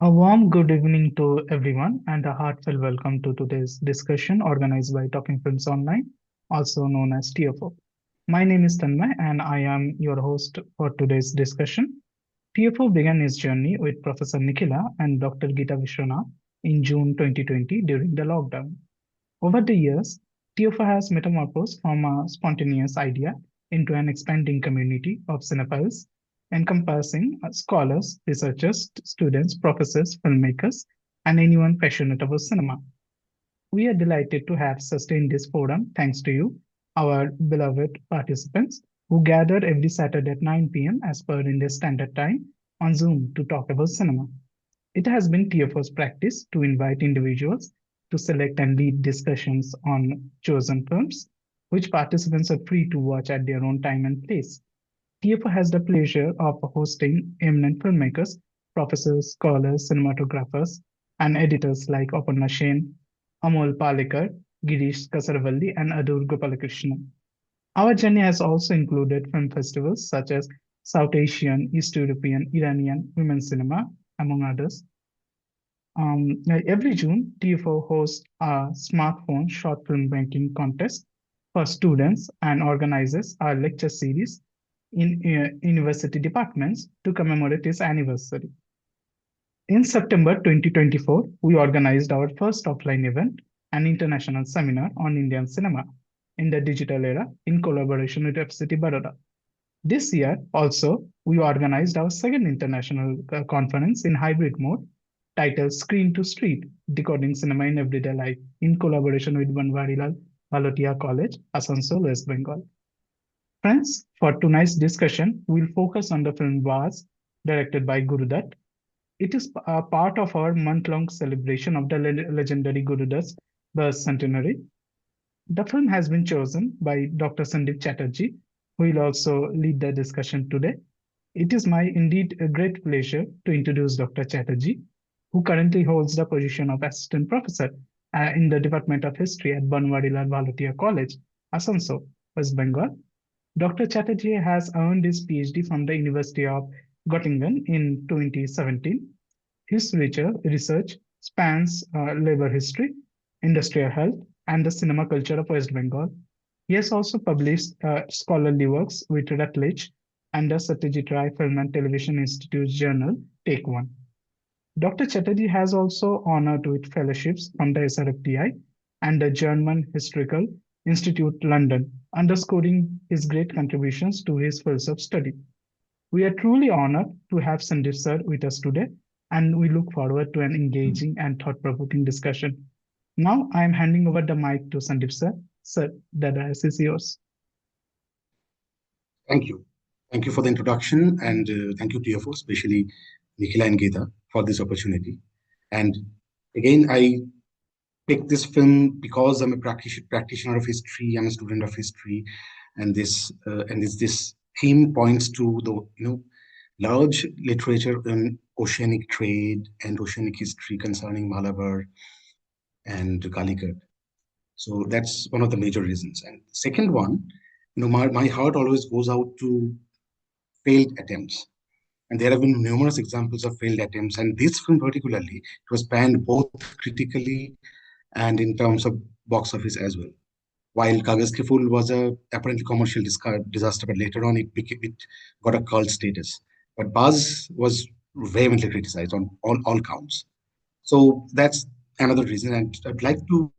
A warm good evening to everyone and a heartfelt welcome to today's discussion organized by Talking Films Online, also known as TFO. My name is Tanmay and I am your host for today's discussion. TFO began its journey with Professor Nikhila and Dr. Geeta Vishwanath in June 2020 during the lockdown. Over the years, TFO has metamorphosed from a spontaneous idea into an expanding community of cinephiles encompassing scholars, researchers, students, professors, filmmakers, and anyone passionate about cinema. We are delighted to have sustained this forum thanks to you, our beloved participants, who gather every Saturday at 9 p.m. as per India Standard Time on Zoom to talk about cinema. It has been TFO's practice to invite individuals to select and lead discussions on chosen films, which participants are free to watch at their own time and place. TFO has the pleasure of hosting eminent filmmakers, professors, scholars, cinematographers, and editors like Aparna Sen, Amol Palekar, Girish Kasaravalli, and Adur Gopalakrishnan. Our journey has also included film festivals such as South Asian, East European, Iranian women's cinema, among others. Every June, TFO hosts a smartphone short film making contest for students and organizes a lecture series in university departments to commemorate its anniversary. In September 2024, we organized our first offline event, an international seminar on Indian cinema in the digital era in collaboration with FCT Baroda. This year, also, we organized our second international conference in hybrid mode titled Screen to Street Decoding Cinema in Everyday Life in collaboration with Banwarilal Balotia College, Asansol, West Bengal. Friends, for tonight's discussion, we'll focus on the film Baaz, directed by Guru Dutt. It is a part of our month-long celebration of the legendary Guru Dutt's birth centenary. The film has been chosen by Dr. Sandip Chatterjee, who will also lead the discussion today. It is my indeed a great pleasure to introduce Dr. Chatterjee, who currently holds the position of Assistant Professor in the Department of History at Banwarilal Bhalotia College, Asansol, West Bengal. Dr. Chatterjee has earned his PhD from the University of Göttingen in 2017. His research spans labor history, industrial health, and the cinema culture of West Bengal. He has also published scholarly works with Rutledge and the Satyajit Ray Film and Television Institute's journal, Take One. Dr. Chatterjee has also honored with fellowships from the SRFTI and the German Historical Institute London, underscoring his great contributions to his fields of study. We are truly honored to have Sandip sir with us today, and we look forward to an engaging and thought-provoking discussion. Now, I am handing over the mic to Sandip sir. Sir, the dais is yours. Thank you. Thank you for the introduction, and thank you, TFO, especially Nikhila and Geeta, for this opportunity. And again, I picked this film because I'm a practitioner of history. I'm a student of history, and this theme points to the large literature in oceanic trade and oceanic history concerning Malabar and Calicut. So that's one of the major reasons. And second one, my heart always goes out to failed attempts. And there have been numerous examples of failed attempts. And this film particularly, it was panned both critically and in terms of box office as well. While Kagaz Ki Phool was a apparently commercial disaster, but later on it got a cult status. But Buzz was vehemently criticized on all counts. So that's another reason. And I'd like to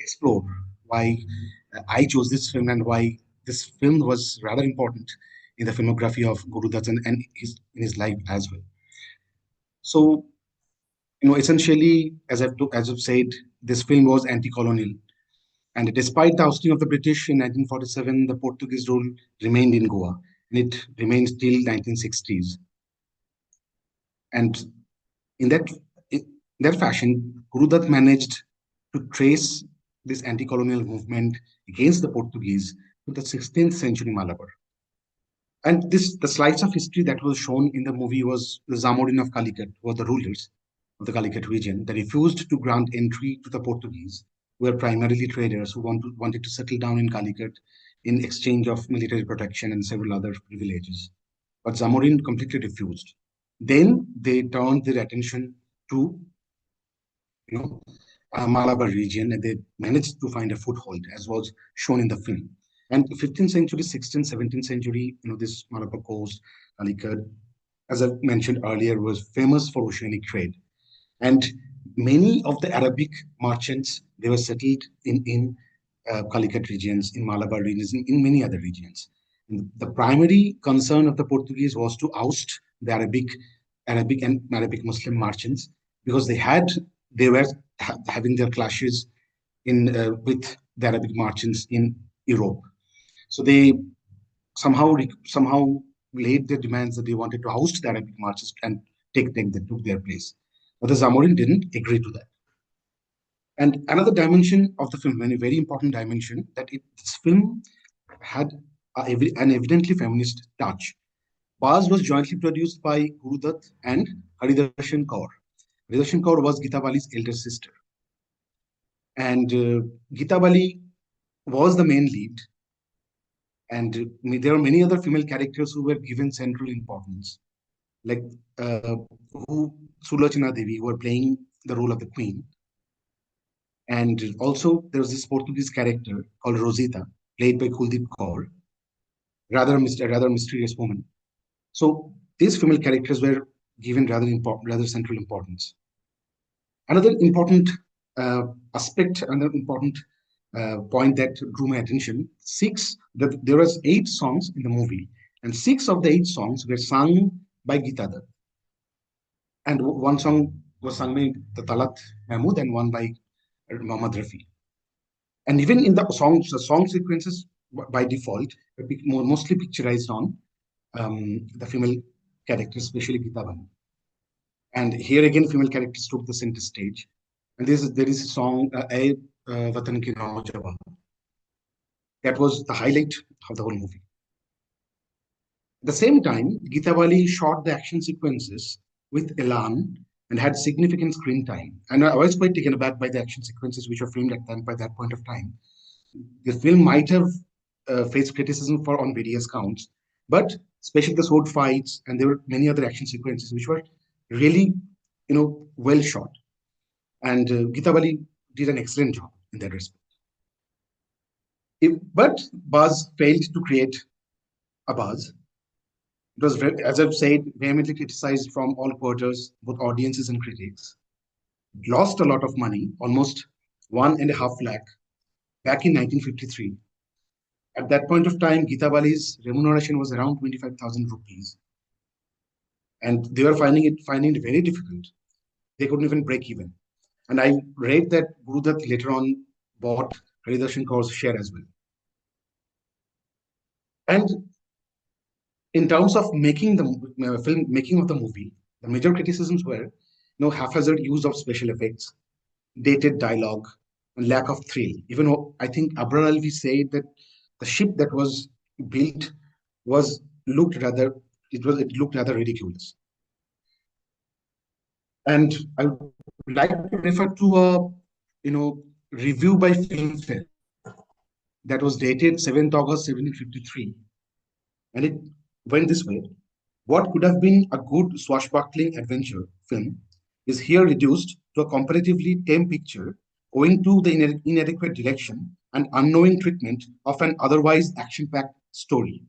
explore why I chose this film and why this film was rather important in the filmography of Guru Dutt and in his life as well. So, essentially, as I've said, this film was anti-colonial. And despite the ousting of the British in 1947, the Portuguese rule remained in Goa, and it remained till 1960s. And in that fashion, Guru Dutt managed to trace this anti-colonial movement against the Portuguese to the 16th century Malabar. And the slice of history that was shown in the movie was the Zamorin of Calicut, who were the rulers of the Calicut region. They refused to grant entry to the Portuguese, who were primarily traders who wanted to settle down in Calicut in exchange of military protection and several other privileges. But Zamorin completely refused. Then they turned their attention to, you know, Malabar region, and they managed to find a foothold, as was shown in the film. And 15th century, 16th, 17th century, this Malabar coast, Calicut, as I mentioned earlier, was famous for oceanic trade. And many of the Arabic merchants, they were settled in Calicut regions, in Malabar regions, in many other regions. And the primary concern of the Portuguese was to oust the Arabic and Arabic Muslim merchants, because they were having their clashes in with the Arabic merchants in Europe. So they somehow laid their demands that they wanted to oust the Arabic merchants and took their place. But the Zamorin didn't agree to that. And another dimension of the film, and a very important dimension, that this film had an evidently feminist touch. Baaz was jointly produced by Guru Dutt and Haridarshan Kaur. Haridarshan Kaur was Geeta Bali's elder sister. And Geeta Bali was the main lead. And there are many other female characters who were given central importance, like who Sulochana Devi, who were playing the role of the queen. And also, there was this Portuguese character called Rosita, played by Kuldeep Kaur, rather mysterious woman. So these female characters were given rather central importance. Another important another important point that drew my attention: that there was 8 songs in the movie, and 6 of the 8 songs were sung by Geeta Dutt, and one song was sung by the Talat Mahmood and one by Mohammad Rafi. And even in the song sequences by default are mostly picturized on the female characters, especially Geeta Bali. And here again, female characters took the center stage. And there is a song, "Ae Watan Ki Naujawan," that was the highlight of the whole movie. At the same time, Geeta Bali shot the action sequences with elan and had significant screen time. And I was quite taken aback by the action sequences which were filmed by that point of time. The film might have faced criticism for on various counts, but especially the sword fights, and there were many other action sequences which were really, well shot. And Geeta Bali did an excellent job in that respect. But Buzz failed to create a buzz. It was, as I've said, vehemently criticized from all quarters, both audiences and critics. It lost a lot of money, almost 1.5 lakh, back in 1953. At that point of time, Geeta Bali's remuneration was around 25,000 rupees. And they were finding it very difficult. They couldn't even break even. And I read that Guru Dutt later on bought Haridarshan Kaur's share as well. And in terms of making making of the movie, the major criticisms were haphazard use of special effects, dated dialogue, and lack of thrill. Even I think Abrar Alvi said that the ship that was built was it looked rather ridiculous. And I would like to refer to a review by Filmfare that was dated 7th August 1753, and it went this way: what could have been a good swashbuckling adventure film is here reduced to a comparatively tame picture owing to the inadequate direction and unknowing treatment of an otherwise action-packed story.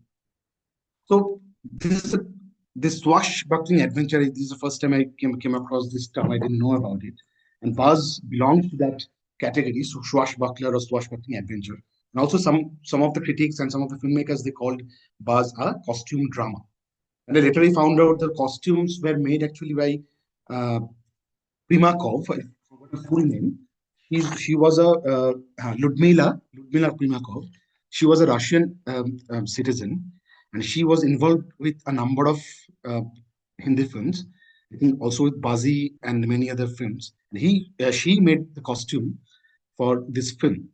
So this swashbuckling adventure. This is the first time I came across this term. I didn't know about it, and Buzz belongs to that category, so swashbuckler or swashbuckling adventure. And also some of the critics and some of the filmmakers, they called Buzz a costume drama. And I later found out the costumes were made actually by uh, Primakov. I forgot the full name. She was a Ludmila Primakov. She was a Russian citizen, and she was involved with a number of uh, Hindi films. I think also with Bazi and many other films. And she made the costume for this film.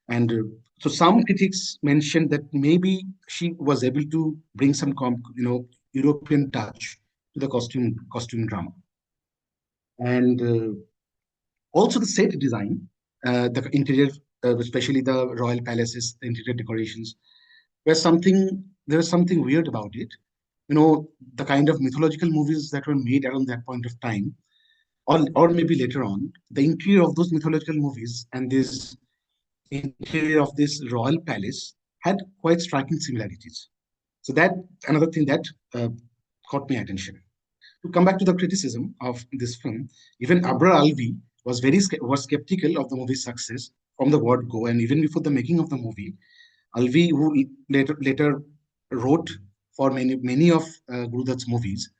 And so some critics mentioned that maybe she was able to bring some European touch to the costume drama. And also the set design, the interior, especially the royal palaces, the interior decorations, there was something weird about it. the kind of mythological movies that were made around that point of time, or maybe later on, the interior of those mythological movies and this interior of this royal palace had quite striking similarities. So that another thing that uh, caught my attention. To come back to the criticism of this film, even Abrar Alvi was skeptical of the movie's success from the word go, and even before the making of the movie, Alvi, who later wrote for many of Guru Dutt's movies,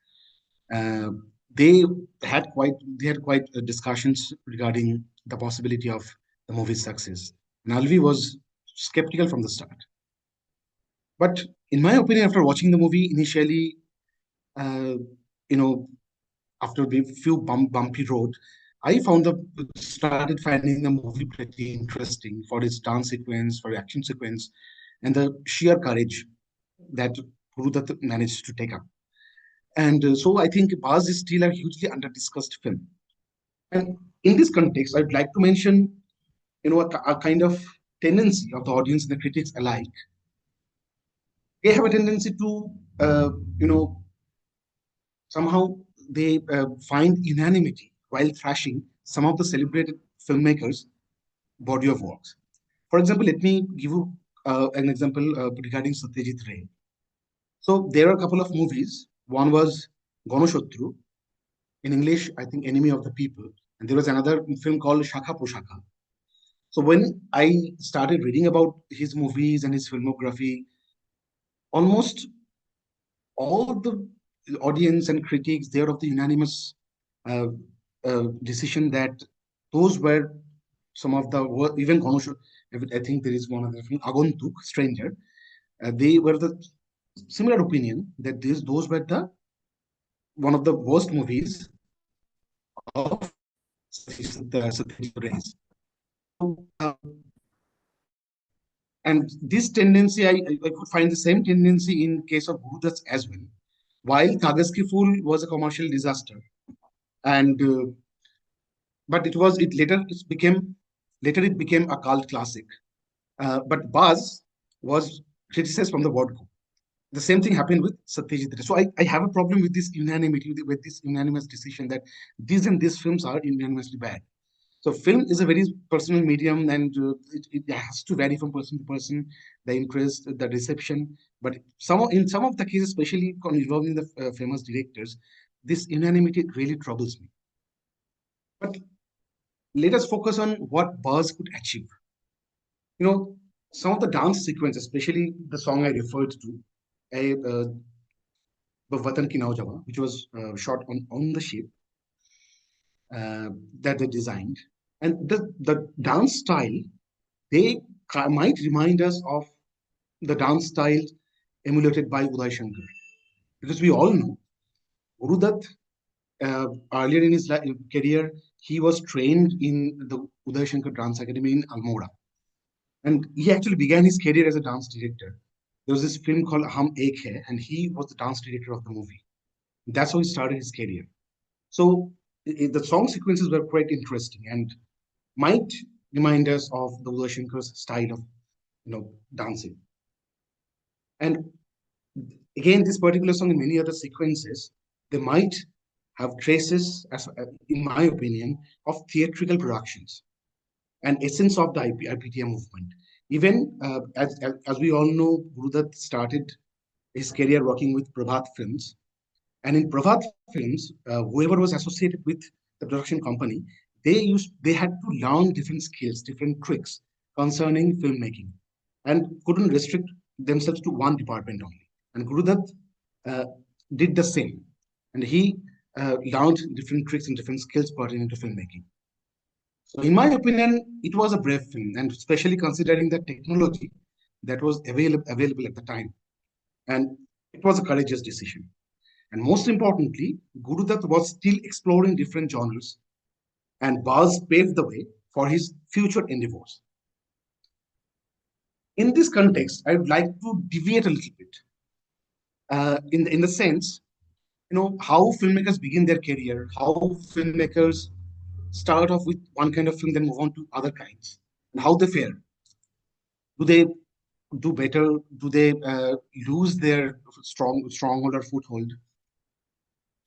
uh, they they had quite discussions regarding the possibility of the movie's success. And Alvi was skeptical from the start. But in my opinion, after watching the movie initially, uh, you know, after a few bumpy road, I found the started finding the movie pretty interesting for its dance sequence, for action sequence, and the sheer courage that Guru Dutt managed to take up. And so I think Baaz is still a hugely under-discussed film. And in this context, I'd like to mention, a kind of tendency of the audience and the critics alike. They have a tendency to, you know, somehow they find unanimity while thrashing some of the celebrated filmmakers' body of works. For example, let me give you an example regarding Satyajit Ray. So there are a couple of movies. One was Ganoshatru, in English, I think Enemy of the People, and there was another film called Shakha Poshakha. So when I started reading about his movies and his filmography, almost all the audience and critics, they are of the unanimous uh, decision that those were some of the even Ganosha, I think there is one other film, Agontuk, Stranger. They were the similar opinion that those were the one of the worst movies of Satyajit Ray's. So, and this tendency, I could find the same tendency in case of Guru Dutt as well. While Kagas Ki Phool was a commercial disaster, and but it became a cult classic. But Buzz was criticized from the word go. The same thing happened with Satyajit Ray. So I have a problem with this unanimity, with this unanimous decision that these and these films are unanimously bad. So film is a very personal medium, and it has to vary from person to person, the interest, the reception. But in some of the cases, especially involving the famous directors, this unanimity really troubles me. But let us focus on what Buzz could achieve. You know, some of the dance sequence, especially the song I referred to, a Vatan Ki Naujawaan, which was shot on the ship that they designed, and the dance style they might remind us of the dance style emulated by Uday Shankar. Because we all know Guru Dutt, earlier in his career, he was trained in the Uday Shankar Dance Academy in Almora. And he actually began his career as a dance director. There was this film called Hum Ek Hai, and he was the dance director of the movie. That's how he started his career. So the song sequences were quite interesting and might remind us of the Uday Shankar's style of dancing. And again, this particular song and many other sequences, they might have traces, in my opinion, of theatrical productions and essence of the IPTM movement. Even as we all know, Guru Dutt started his career working with Prabhat Films. And in Prabhat Films, whoever was associated with the production company, they had to learn different skills, different tricks concerning filmmaking, and couldn't restrict themselves to one department only. And Guru Dutt uh, did the same, and he learned different tricks and different skills pertaining to filmmaking. So, in my opinion, it was a brave film, and especially considering the technology that was available at the time, and it was a courageous decision. And most importantly, Guru Dutt was still exploring different genres, and Baaz paved the way for his future endeavors. In this context, I would like to deviate a little bit, in the sense, how filmmakers begin their career, how filmmakers start off with one kind of film, then move on to other kinds, and how they fare. Do they do better? Do they lose their stronghold or foothold?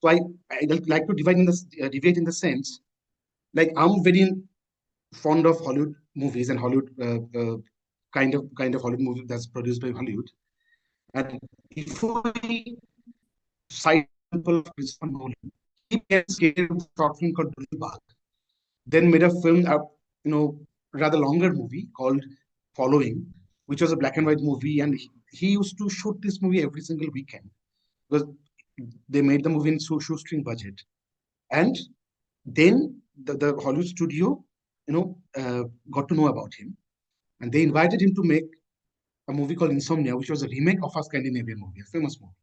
So I like to divide in this deviate in the sense, like I'm very fond of Hollywood movies and Hollywood kind of Hollywood movie that's produced by Hollywood. And if we cite the example of Christopher Nolan, he created a short film called Bag, then made a film, rather longer movie called Following, which was a black and white movie, and he used to shoot this movie every single weekend because they made the movie in shoestring budget. And then the Hollywood studio, got to know about him, and they invited him to make a movie called Insomnia, which was a remake of a Scandinavian movie, a famous movie.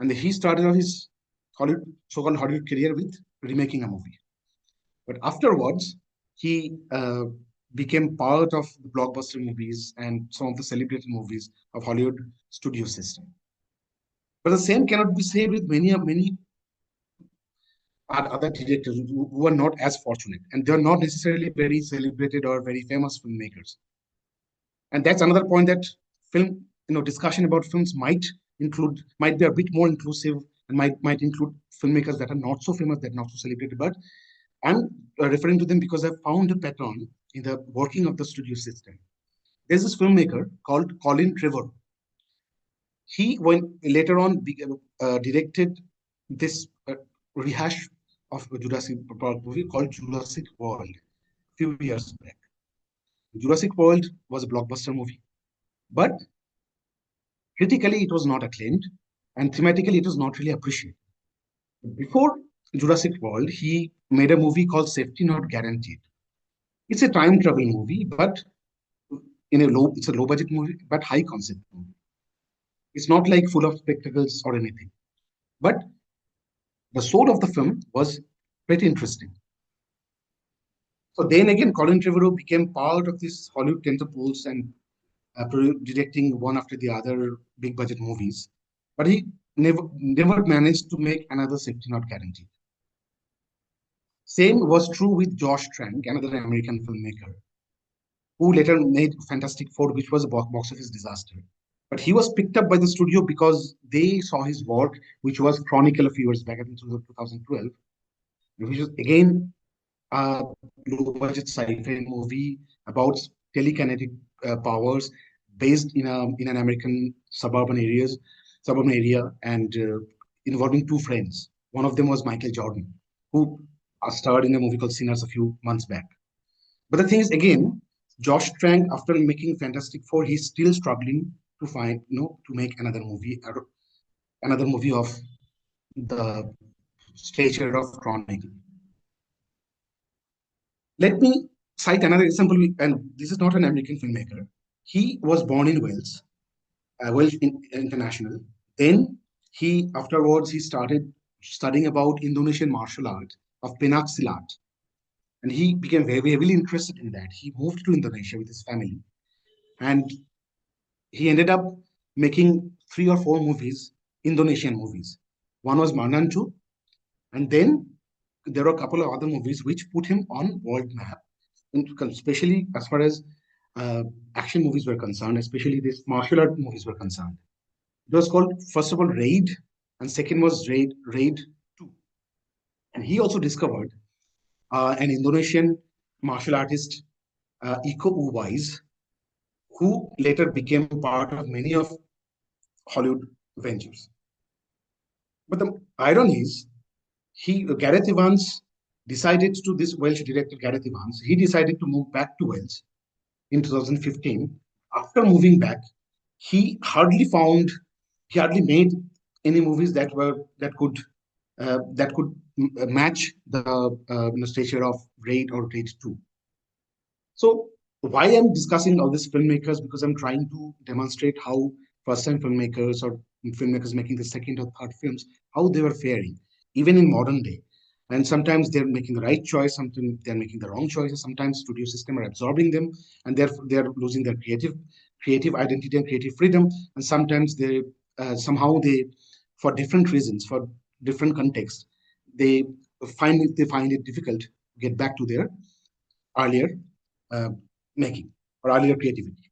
And he started out his so-called Hollywood career with remaking a movie. But afterwards, he became part of the blockbuster movies and some of the celebrated movies of Hollywood studio system. But the same cannot be said with many other directors who are not as fortunate, and they are not necessarily very celebrated or very famous filmmakers. And that's another point, that film, discussion about films might be a bit more inclusive, and might include filmmakers that are not so famous, that are not so celebrated. But I'm referring to them because I found a pattern in the working of the studio system. There's this filmmaker called Colin Trevorrow. He, when later on directed this rehash of a Jurassic Park movie called Jurassic World a few years back. Jurassic World was a blockbuster movie, but critically it was not acclaimed, and thematically it was not really appreciated. Before Jurassic World, he made a movie called Safety Not Guaranteed. It's a time travel movie, but it's a low budget movie, but high concept movie. It's not like full of spectacles or anything. But the soul of the film was pretty interesting. So then again, Colin Trevorrow became part of this Hollywood tentpoles and directing one after the other big budget movies. But he never managed to make another Safety Not Guaranteed. Same was true with Josh Trank, another American filmmaker, who later made Fantastic Four, which was a box office disaster. But he was picked up by the studio because they saw his work, which was Chronicle a few years back, I think 2012, which was again a low budget sci-fi movie about telekinetic powers based in an American suburban area, and involving two friends. One of them was Michael Jordan, who starred in a movie called Sinners a few months back. But the thing is, again, Josh Trank, after making Fantastic Four, he's still struggling to to make another movie of the stature of Chronicle. Let me cite another example, and this is not an American filmmaker. He was born in Wales, International. Then afterwards, he started studying about Indonesian martial art of Pencak Silat, and he became very heavily interested in that. He moved to Indonesia with his family, and he ended up making 3 or 4 movies, Indonesian movies. One was Manantu, and then there were a couple of other movies which put him on world map, especially as far as uh, action movies were concerned, especially these martial art movies were concerned. It was called, first of all, Raid, and second was Raid 2. And he also discovered an Indonesian martial artist, Iko Uwais, who later became part of many of Hollywood ventures. But the irony is, Gareth Evans decided to, this Welsh director Gareth Evans, he decided to move back to Wales in 2015. After moving back, he hardly found, he hardly made any movies that could match the stature of Raid or Raid 2. So why I'm discussing all these filmmakers, because I'm trying to demonstrate how first-time filmmakers or filmmakers making the second or third films, how they were faring, even in modern day. And sometimes they're making the right choice, sometimes they're making the wrong choices, sometimes studio system are absorbing them, and they're losing their creative identity and creative freedom. And sometimes they somehow they, for different reasons, for different contexts, they find it difficult to get back to their earlier uh, making or earlier creativity.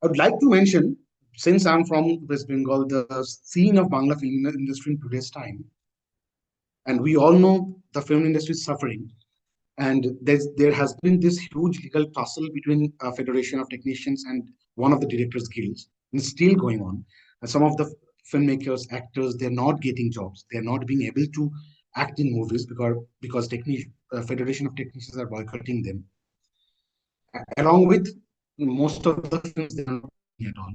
I would like to mention, since I'm from West Bengal, the scene of Bangla film industry in today's time, and we all know the film industry is suffering. And there has been this huge legal tussle between a federation of technicians and one of the directors' guilds, and it's still going on. And some of the filmmakers, actors, they're not getting jobs. They're not being able to act in movies because federation of technicians are boycotting them. Along with most of the films, they're not at all.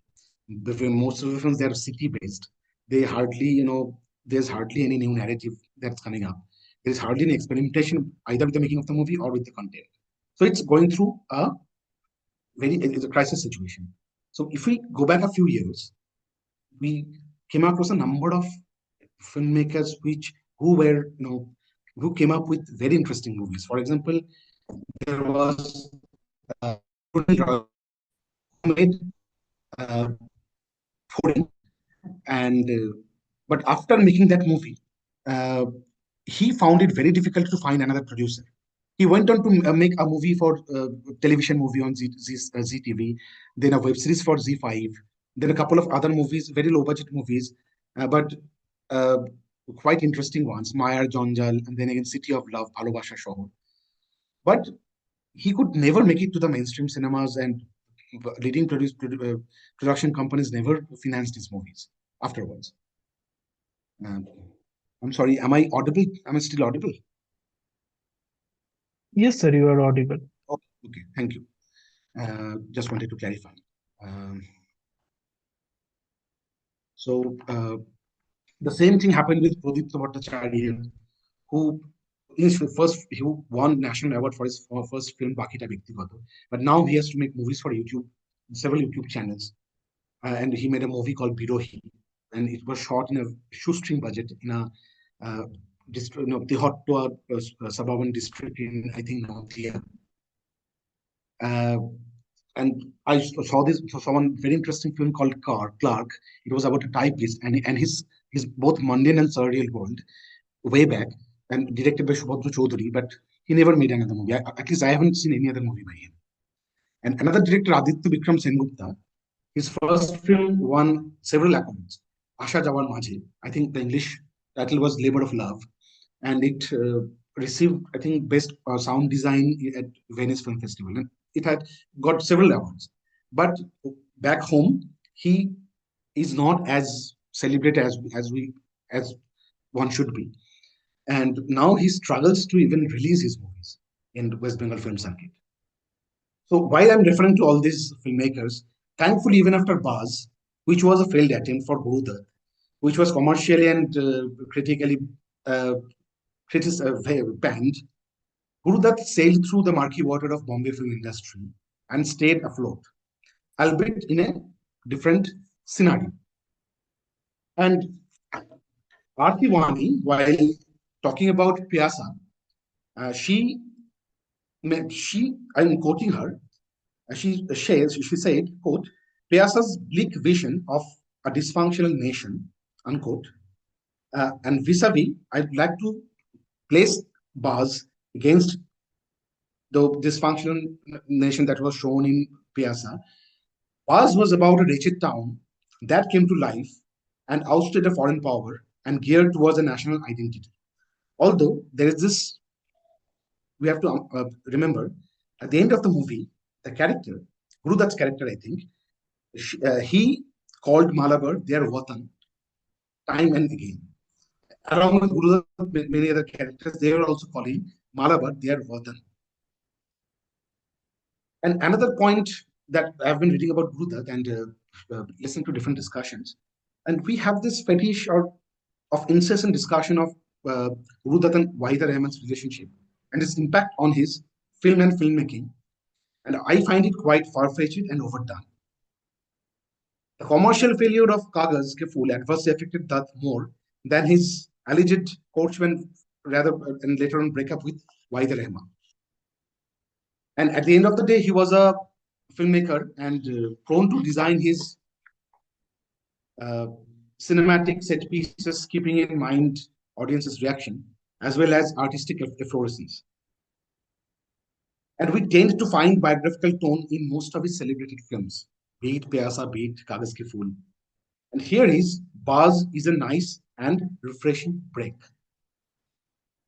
Most of the films they are city based. They hardly, there's hardly any new narrative that's coming up. There's hardly any experimentation either with the making of the movie or with the content. So it's going through it's a crisis situation. So if we go back a few years, we came across a number of filmmakers who were, who came up with very interesting movies. For example, there was who made uh, Foreign, and but after making that movie, uh, he found it very difficult to find another producer. He went on to make a movie for television movie on ZTV, then a web series for Z5, then a couple of other movies, very low budget movies, but uh, quite interesting ones, Mayar Jonjal, and then again City of Love, Bhalobasha Shohor. But he could never make it to the mainstream cinemas, and production companies never financed his movies afterwards. Um, I'm sorry, am I audible? Am I still audible? Yes, sir, you are audible. Okay, thank you. Just wanted to clarify. Um, so the same thing happened with Pradip Bhattacharya, who who won national award for his first film Bakita Byaktigato, but now he has to make movies for YouTube, several YouTube channels, and he made a movie called Birohi, and it was shot in a shoestring budget in a Tihottua suburban district in, I think, Nauthiya. Uh, and I saw one very interesting film called Clark. It was about a typist and his both mundane and surreal world way back, and directed by Shubhadra Chaudhary, but he never made another movie. At least I haven't seen any other movie by him. And another director, Aditya Bikram Sengupta, his first film won several accolades. Asha Jawar Majhe, I think the English title was Labor of Love, and it received, I think, best sound design at Venice Film Festival, and it had got several awards. But back home, he is not as celebrated as one should be, and now he struggles to even release his movies in the West Bengal film circuit. So while I'm referring to all these filmmakers, thankfully, even after Baaz, which was a failed attempt for Guru Dutt, which was commercially and critically uh, banned, Guru Dutt sailed through the murky water of Bombay film industry and stayed afloat, albeit in a different scenario. And Arti Wani, while talking about Pyasa, she, I'm quoting her, she said, quote, Pyasa's bleak vision of a dysfunctional nation, unquote, and vis-a-vis, I'd like to place Baaz against the dysfunctional nation that was shown in Pyasa. Baaz was about a wretched town that came to life and ousted a foreign power and geared towards a national identity. Although there is this, we have to remember, at the end of the movie, the character, Guru Dutt's character, I think, he called Malabar their Watan time and again. Along with Guru Dutt, many other characters, they were also calling Malabar their Watan. And another point that I've been reading about Guru Dutt and listening to different discussions, and we have this fetish of incessant discussion of uh, Guru Dutt and Wahida Rahman's relationship and its impact on his film and filmmaking. And I find it quite far-fetched and overdone. The commercial failure of Kagaz Ke Phool adversely affected Dutt more than his alleged coachman, rather, and later on breakup with Wahida Rahman. And at the end of the day, he was a filmmaker and prone to design his uh, cinematic set pieces, keeping in mind audience's reaction as well as artistic efflorescence. And we tend to find biographical tone in most of his celebrated films, be it Pyasa, be it Kagas Ki Phool. And here is Baaz is a nice and refreshing break.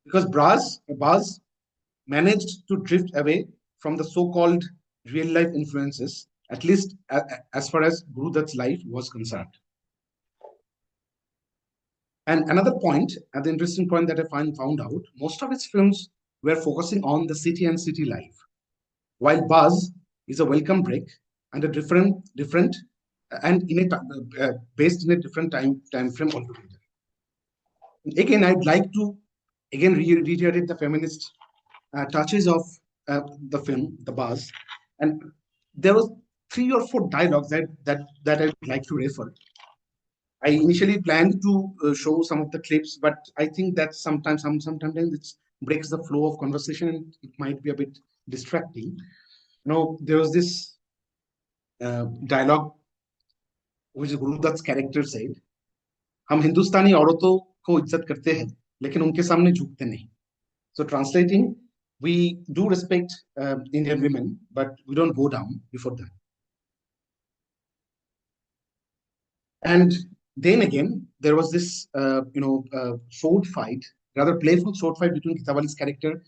Because Baaz managed to drift away from the so-called real-life influences, at least as far as Guru Dutt's life was concerned. And another point, the interesting point that I found out, most of its films were focusing on the city and city life, while Buzz is a welcome break and a different, and in a based in a different time frame altogether. Again, I'd like to reiterate the feminist touches of the film, The Buzz, and there was 3 or 4 dialogues that I'd like to refer. I initially planned to show some of the clips, but I think that sometimes it breaks the flow of conversation and it might be a bit distracting. There was this dialogue which Guru Dutt's character said, "हम हिंदुस्तानी औरतों को इज्जत करते हैं, लेकिन उनके सामने झुकते नहीं." So translating, we do respect Indian women, but we don't go down before them. And then again, there was this, sword fight, rather playful sword fight between Gitawali's character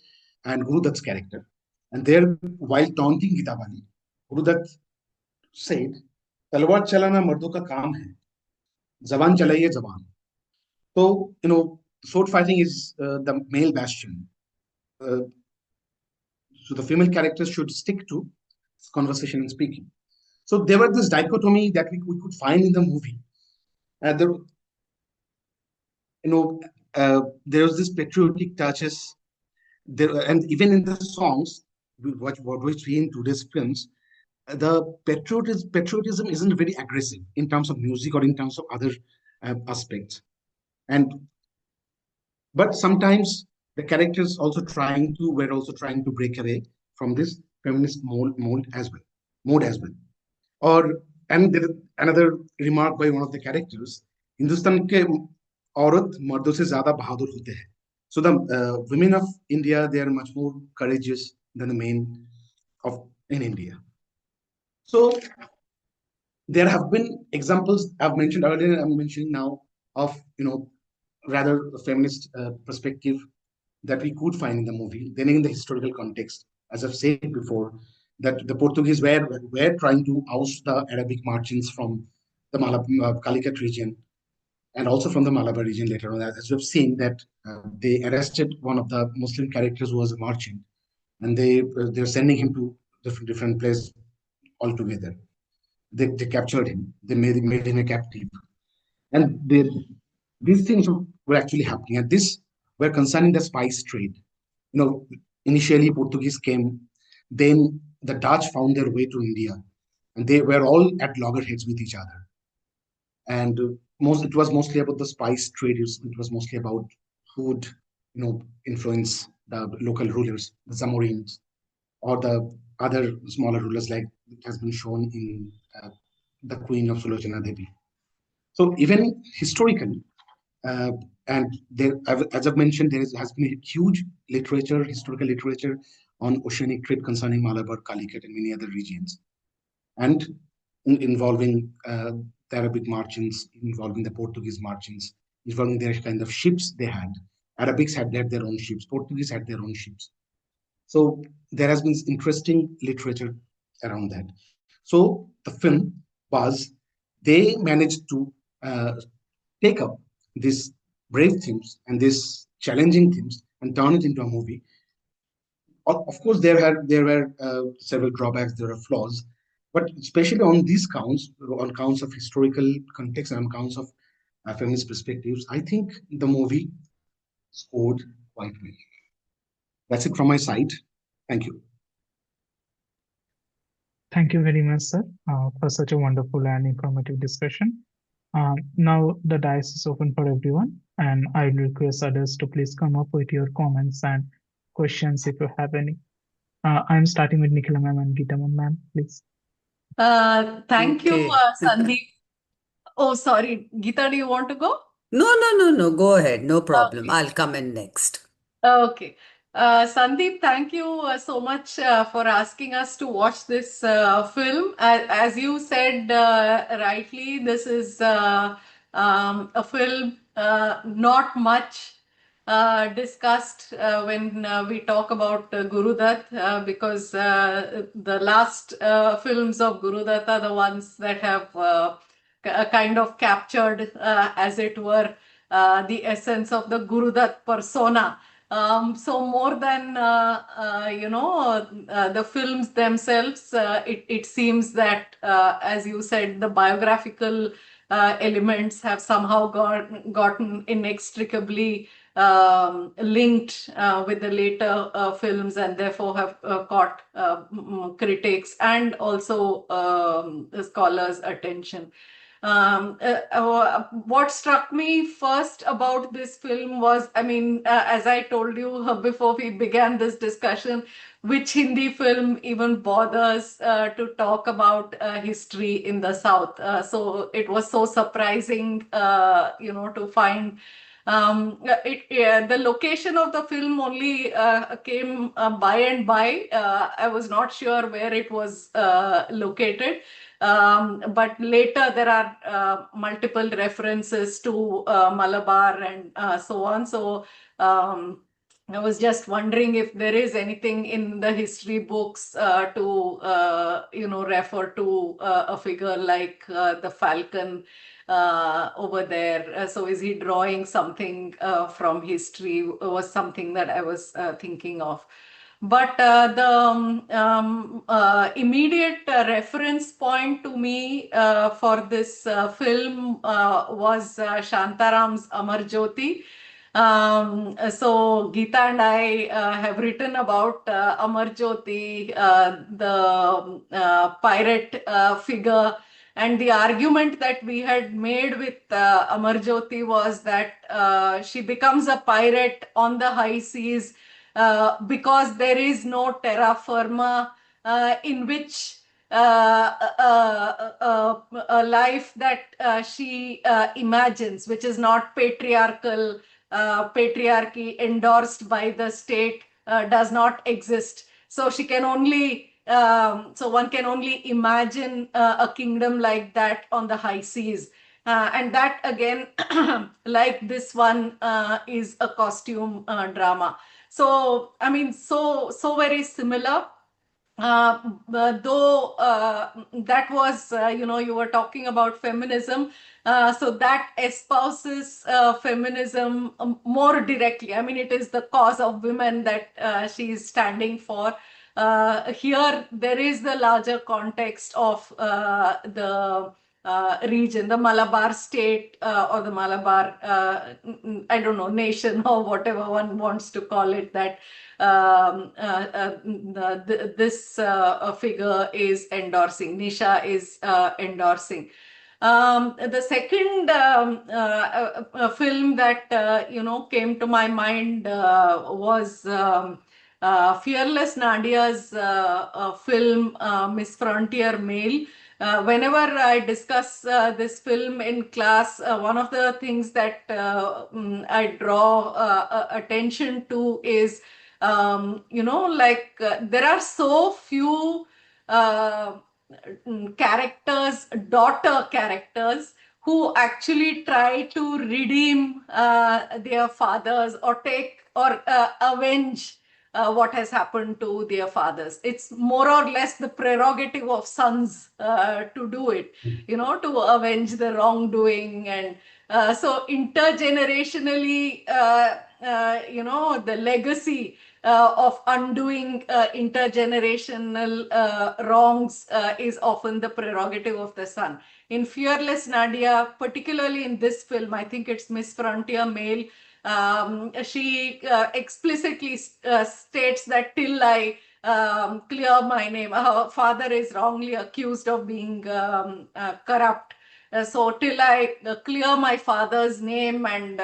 and Guru Dutt's character. And there, while taunting Gitawali, Guru Dutt said, "तलवार चलाना मर्दों का काम है, जबान चलाइए जबान." So, sword fighting is the male bastion. So the female characters should stick to conversation and speaking. So there was this dichotomy that we could find in the movie. There, there was this patriotic touches there, and even in the songs what we see in today's films, the patriotism isn't very aggressive in terms of music or in terms of other aspects. And but sometimes the characters were also trying to break away from this feminist mode as well. Or and there is another remark by one of the characters, Hindustan के औरत मर्दों से ज्यादा बहादुर होते हैं. So the women of India, they are much more courageous than the men in India. So there have been examples I've mentioned earlier, I'm mentioning now, of rather a feminist perspective that we could find in the movie. Then in the historical context, as I've said before, that the Portuguese were trying to oust the Arabic merchants from the Calicut region and also from the Malabar region later on. As we've seen that they arrested one of the Muslim characters who was a merchant, and they're sending him to different place altogether. They captured him. They made him a captive, and these things were actually happening. And this were concerning the spice trade. Initially Portuguese came, then the Dutch found their way to India, and they were all at loggerheads with each other. And it was mostly about the spice trade. It was mostly about who would, influence the local rulers, the Zamorins, or the other smaller rulers, like it has been shown in the Queen of Sulochana Devi. So even historically, and there, as I've mentioned, has been a huge historical literature on oceanic trade concerning Malabar, Calicut, and many other regions, and involving the Arabic merchants, involving the Portuguese merchants, involving their kind of ships they had. Arabics had their own ships, Portuguese had their own ships. So there has been interesting literature around that. So the film was, they managed to take up these brave themes and these challenging themes and turn it into a movie. Of course, there were several drawbacks, there are flaws, but especially on these counts, on counts of historical context and on counts of feminist perspectives, I think the movie scored quite well. That's it from my side. Thank you. Thank you very much, sir, for such a wonderful and informative discussion. Now the dice is open for everyone, and I request others to please come up with your comments and questions if you have any. I'm starting with Nikhila ma'am and Geeta ma'am, please. Thank you, Okay. Sandeep. Oh, sorry. Geeta, do you want to go? No. Go ahead. No problem. Okay. I'll come in next. Okay. Sandeep, thank you so much for asking us to watch this film. As you said rightly, this is a film not much discussed when we talk about Guru Dutt, because the last films of Guru Dutt are the ones that have kind of captured, as it were, the essence of the Guru Dutt persona. So more than the films themselves, it seems that, as you said, the biographical elements have somehow gotten inextricably linked with the later films, and therefore have caught critics and also scholars' attention. What struck me first about this film was, I mean, as I told you before we began this discussion, which Hindi film even bothers to talk about history in the South? So it was so surprising, to find the location of the film only came by and by. I was not sure where it was located. But later there are multiple references to Malabar and so on. So I was just wondering if there is anything in the history books to refer to a figure like the falcon over there. So is he drawing something from history? Was something that I was thinking of. But the immediate reference point to me for this film was Shantaram's Amar Jyoti. So Geeta and I have written about Amar Jyoti, the pirate figure, and the argument that we had made with Amar Jyoti was that she becomes a pirate on the high seas because there is no terra firma in which a life that she imagines, which is not patriarchal, patriarchy endorsed by the state, does not exist. So she can only, so one can only imagine a kingdom like that on the high seas. And that again, like this one, is a costume drama. So, I mean, so very similar. Though that was, you were talking about feminism, so that espouses feminism more directly. I mean, it is the cause of women that she is standing for. Here, there is the larger context of the region, the Malabar state, or the Malabar, I don't know, nation, or whatever one wants to call it, that this figure is endorsing, Nisha is endorsing. The second film that came to my mind was Fearless Nadia's film Miss Frontier Male. Whenever I discuss this film in class, one of the things that I draw attention to is, there are so few uh, characters, daughter characters, who actually try to redeem their fathers, or take, or avenge what has happened to their fathers. It's more or less the prerogative of sons to do it, to avenge the wrongdoing. And so intergenerationally, the legacy of undoing intergenerational wrongs is often the prerogative of the son. In Fearless Nadia, particularly in this film, I think it's Miss Frontier Male, she explicitly states that till I clear my name, her father is wrongly accused of being corrupt. So till I clear my father's name and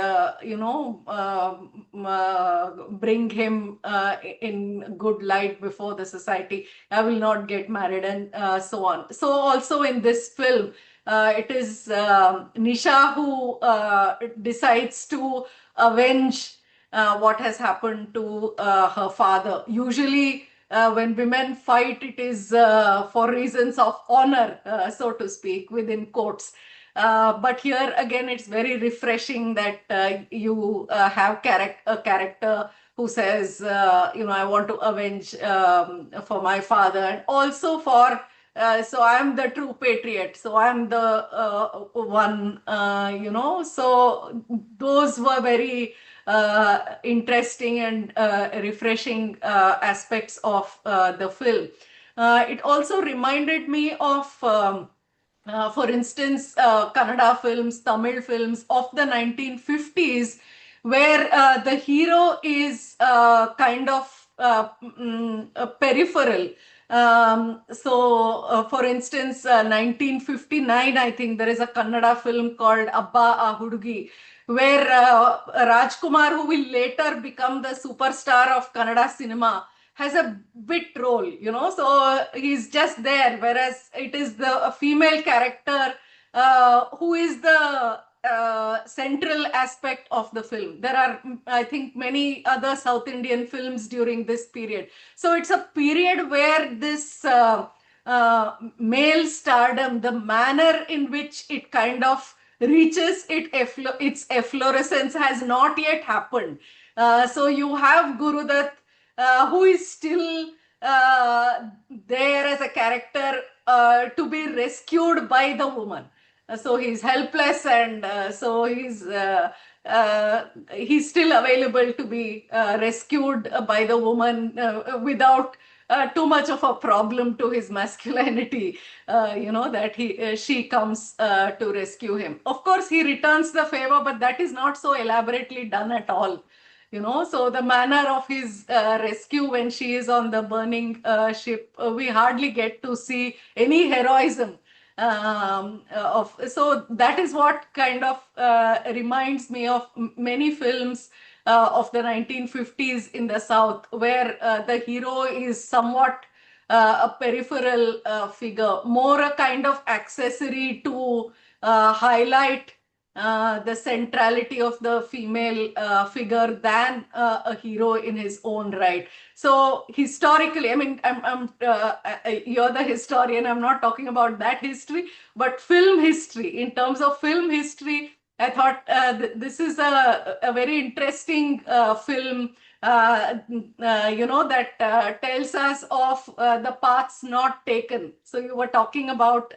bring him in good light before the society, I will not get married, and so on. So also in this film, it is Nisha who decides to avenge what has happened to her father. Usually, when women fight, it is for reasons of honor, so to speak, within quotes. But here again, it's very refreshing that you have a character who says, I want to avenge for my father, and also for so I'm the true patriot. So I'm the one, So those were very interesting and refreshing aspects of the film. It also reminded me of. For instance, Kannada films, Tamil films of the 1950s, where the hero is kind of peripheral. For instance, 1959, I think there is a Kannada film called Abba a Hudugi, where Rajkumar, who will later become the superstar of Kannada cinema, has a bit role, so he's just there, whereas it is the a female character who is the central aspect of the film. There are, I think, many other South Indian films during this period. So it's a period where this male stardom, the manner in which it kind of reaches its efflorescence, has not yet happened. So you have Guru Dutt, who is still there as a character to be rescued by the woman. So he's helpless, and he's still available to be rescued by the woman without too much of a problem to his masculinity. That she comes to rescue him. Of course, he returns the favor, but that is not so elaborately done at all. So the manner of his rescue when she is on the burning ship, we hardly get to see any heroism. So that is what kind of reminds me of many films of the 1950s in the South, where the hero is somewhat a peripheral figure, more a kind of accessory to highlight the centrality of the female figure than a hero in his own right. So historically, I mean, you're the historian. I'm not talking about that history, but film history. In terms of film history, I thought this is a very interesting film. That tells us of the paths not taken. So you were talking about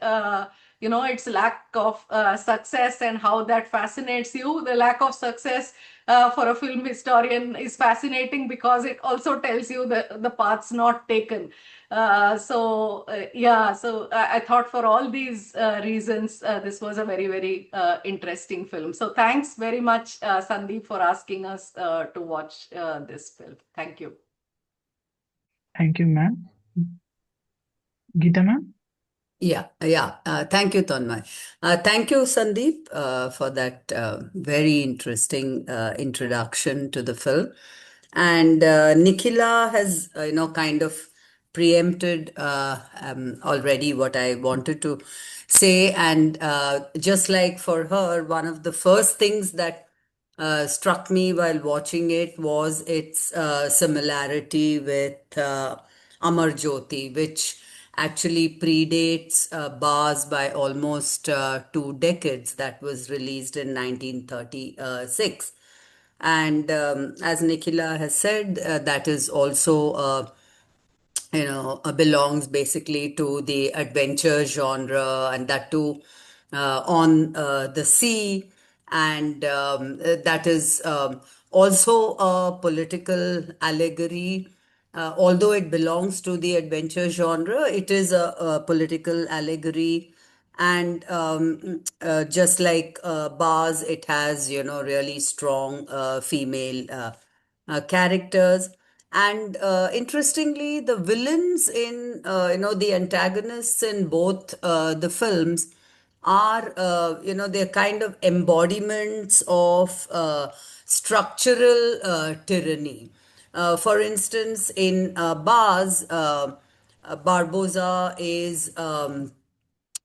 its lack of success and how that fascinates you. The lack of success for a film historian is fascinating because it also tells you the paths not taken. I thought for all these reasons, this was a very, very interesting film. So thanks very much, Sandeep, for asking us to watch this film. Thank you. Thank you, ma'am. Geeta, ma'am? Yeah. Thank you, Tanmay. Thank you, Sandeep, for that very interesting introduction to the film. And Nikhila has, kind of preempted already what I wanted to say. And just like for her, one of the first things that struck me while watching it was its similarity with Amar Jyoti, which actually predates Baaz by almost 2 decades. That was released in 1936. And as Nikhila has said, that is also belongs basically to the adventure genre, and that too on the sea. And that is also a political allegory. Although it belongs to the adventure genre, it is a political allegory. And just like Bars, it has, really strong female characters. And interestingly, the villains in, the antagonists in both the films are, they're kind of embodiments of structural tyranny. For instance, in Baz, Barboza is,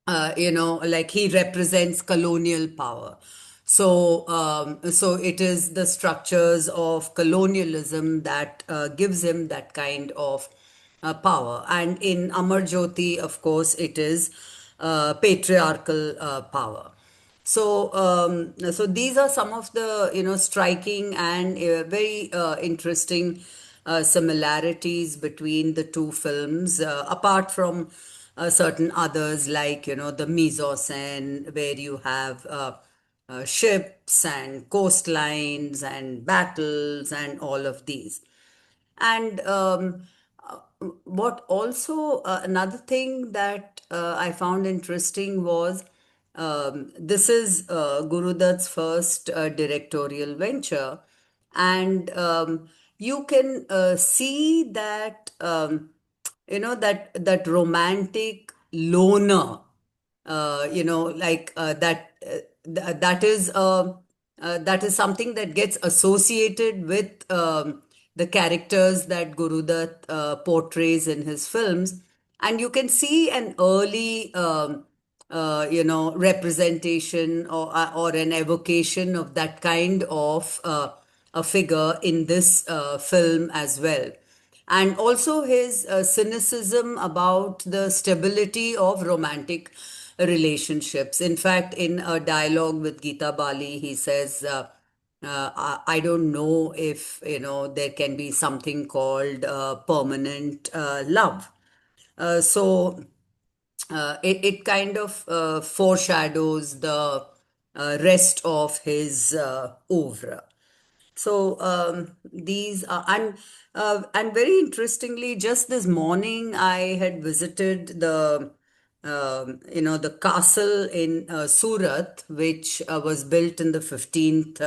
like he represents colonial power. So it is the structures of colonialism that gives him that kind of power. And in Amar Jyoti, of course, it is patriarchal power. So these are some of the striking and very interesting similarities between the two films, apart from certain others like the mise-en-scène, where you have ships and coastlines and battles and all of these. And uh, what also another thing that I found interesting was this is Guru Dutt's first directorial venture, and you can see that that romantic loner, that is something that gets associated with the characters that Guru Dutt portrays in his films. And you can see an early representation or an evocation of that kind of a figure in this film as well. And also his cynicism about the stability of romantic relationships. In fact, in a dialogue with Geeta Bali, he says, I don't know if there can be something called permanent love. So it kind of foreshadows the rest of his oeuvre. So these are and very interestingly, just this morning I had visited the castle in Surat, which was built in the 15th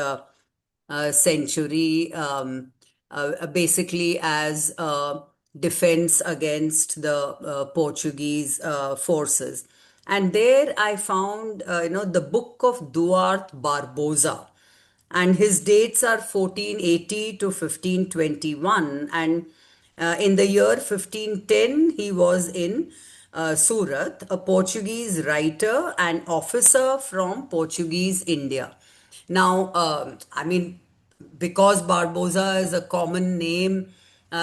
century, basically as a defense against the Portuguese forces. And there I found, the book of Duarte Barbosa, and his dates are 1480 to 1521. And in the year 1510 he was in Surat, a Portuguese writer and officer from Portuguese India. Now, I mean, because Barbosa is a common name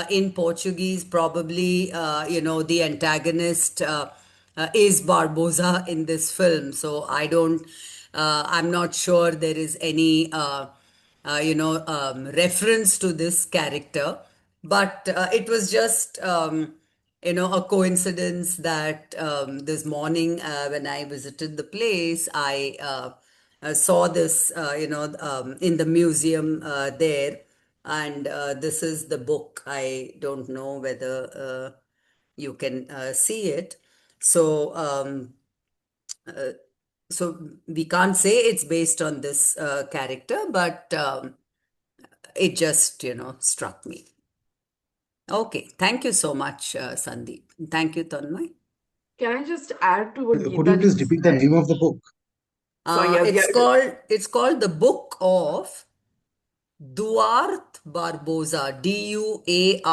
in Portuguese, probably the antagonist is Barbosa in this film. So I'm not sure there is any reference to this character, but it was just a coincidence that this morning when I visited the place, I saw this, in the museum there. And this is the book. I don't know whether you can see it. So, so we can't say it's based on this character, but it just, struck me. Okay, thank you so much, Sandeep. Thank you, Tanmay. Can I just add to what Could you Geeta please just repeat the said? name of the book? So yeah, It's called The Book of Duarte Barbosa, Duarte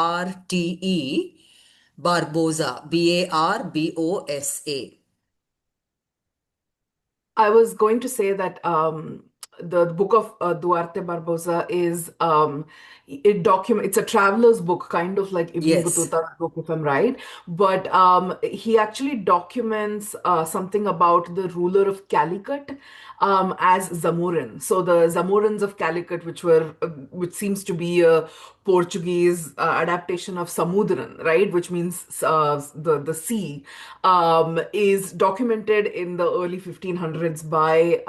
Barbosa, Barbosa. I was going to say that the book of Duarte Barbosa is it's a traveler's book, kind of like Ibn Yes. Battuta's book, if I'm right. But he actually documents something about the ruler of Calicut as Zamorin. So the Zamorins of Calicut, which seems to be a Portuguese adaptation of Samudran, right, which means the sea, is documented in the early 1500s by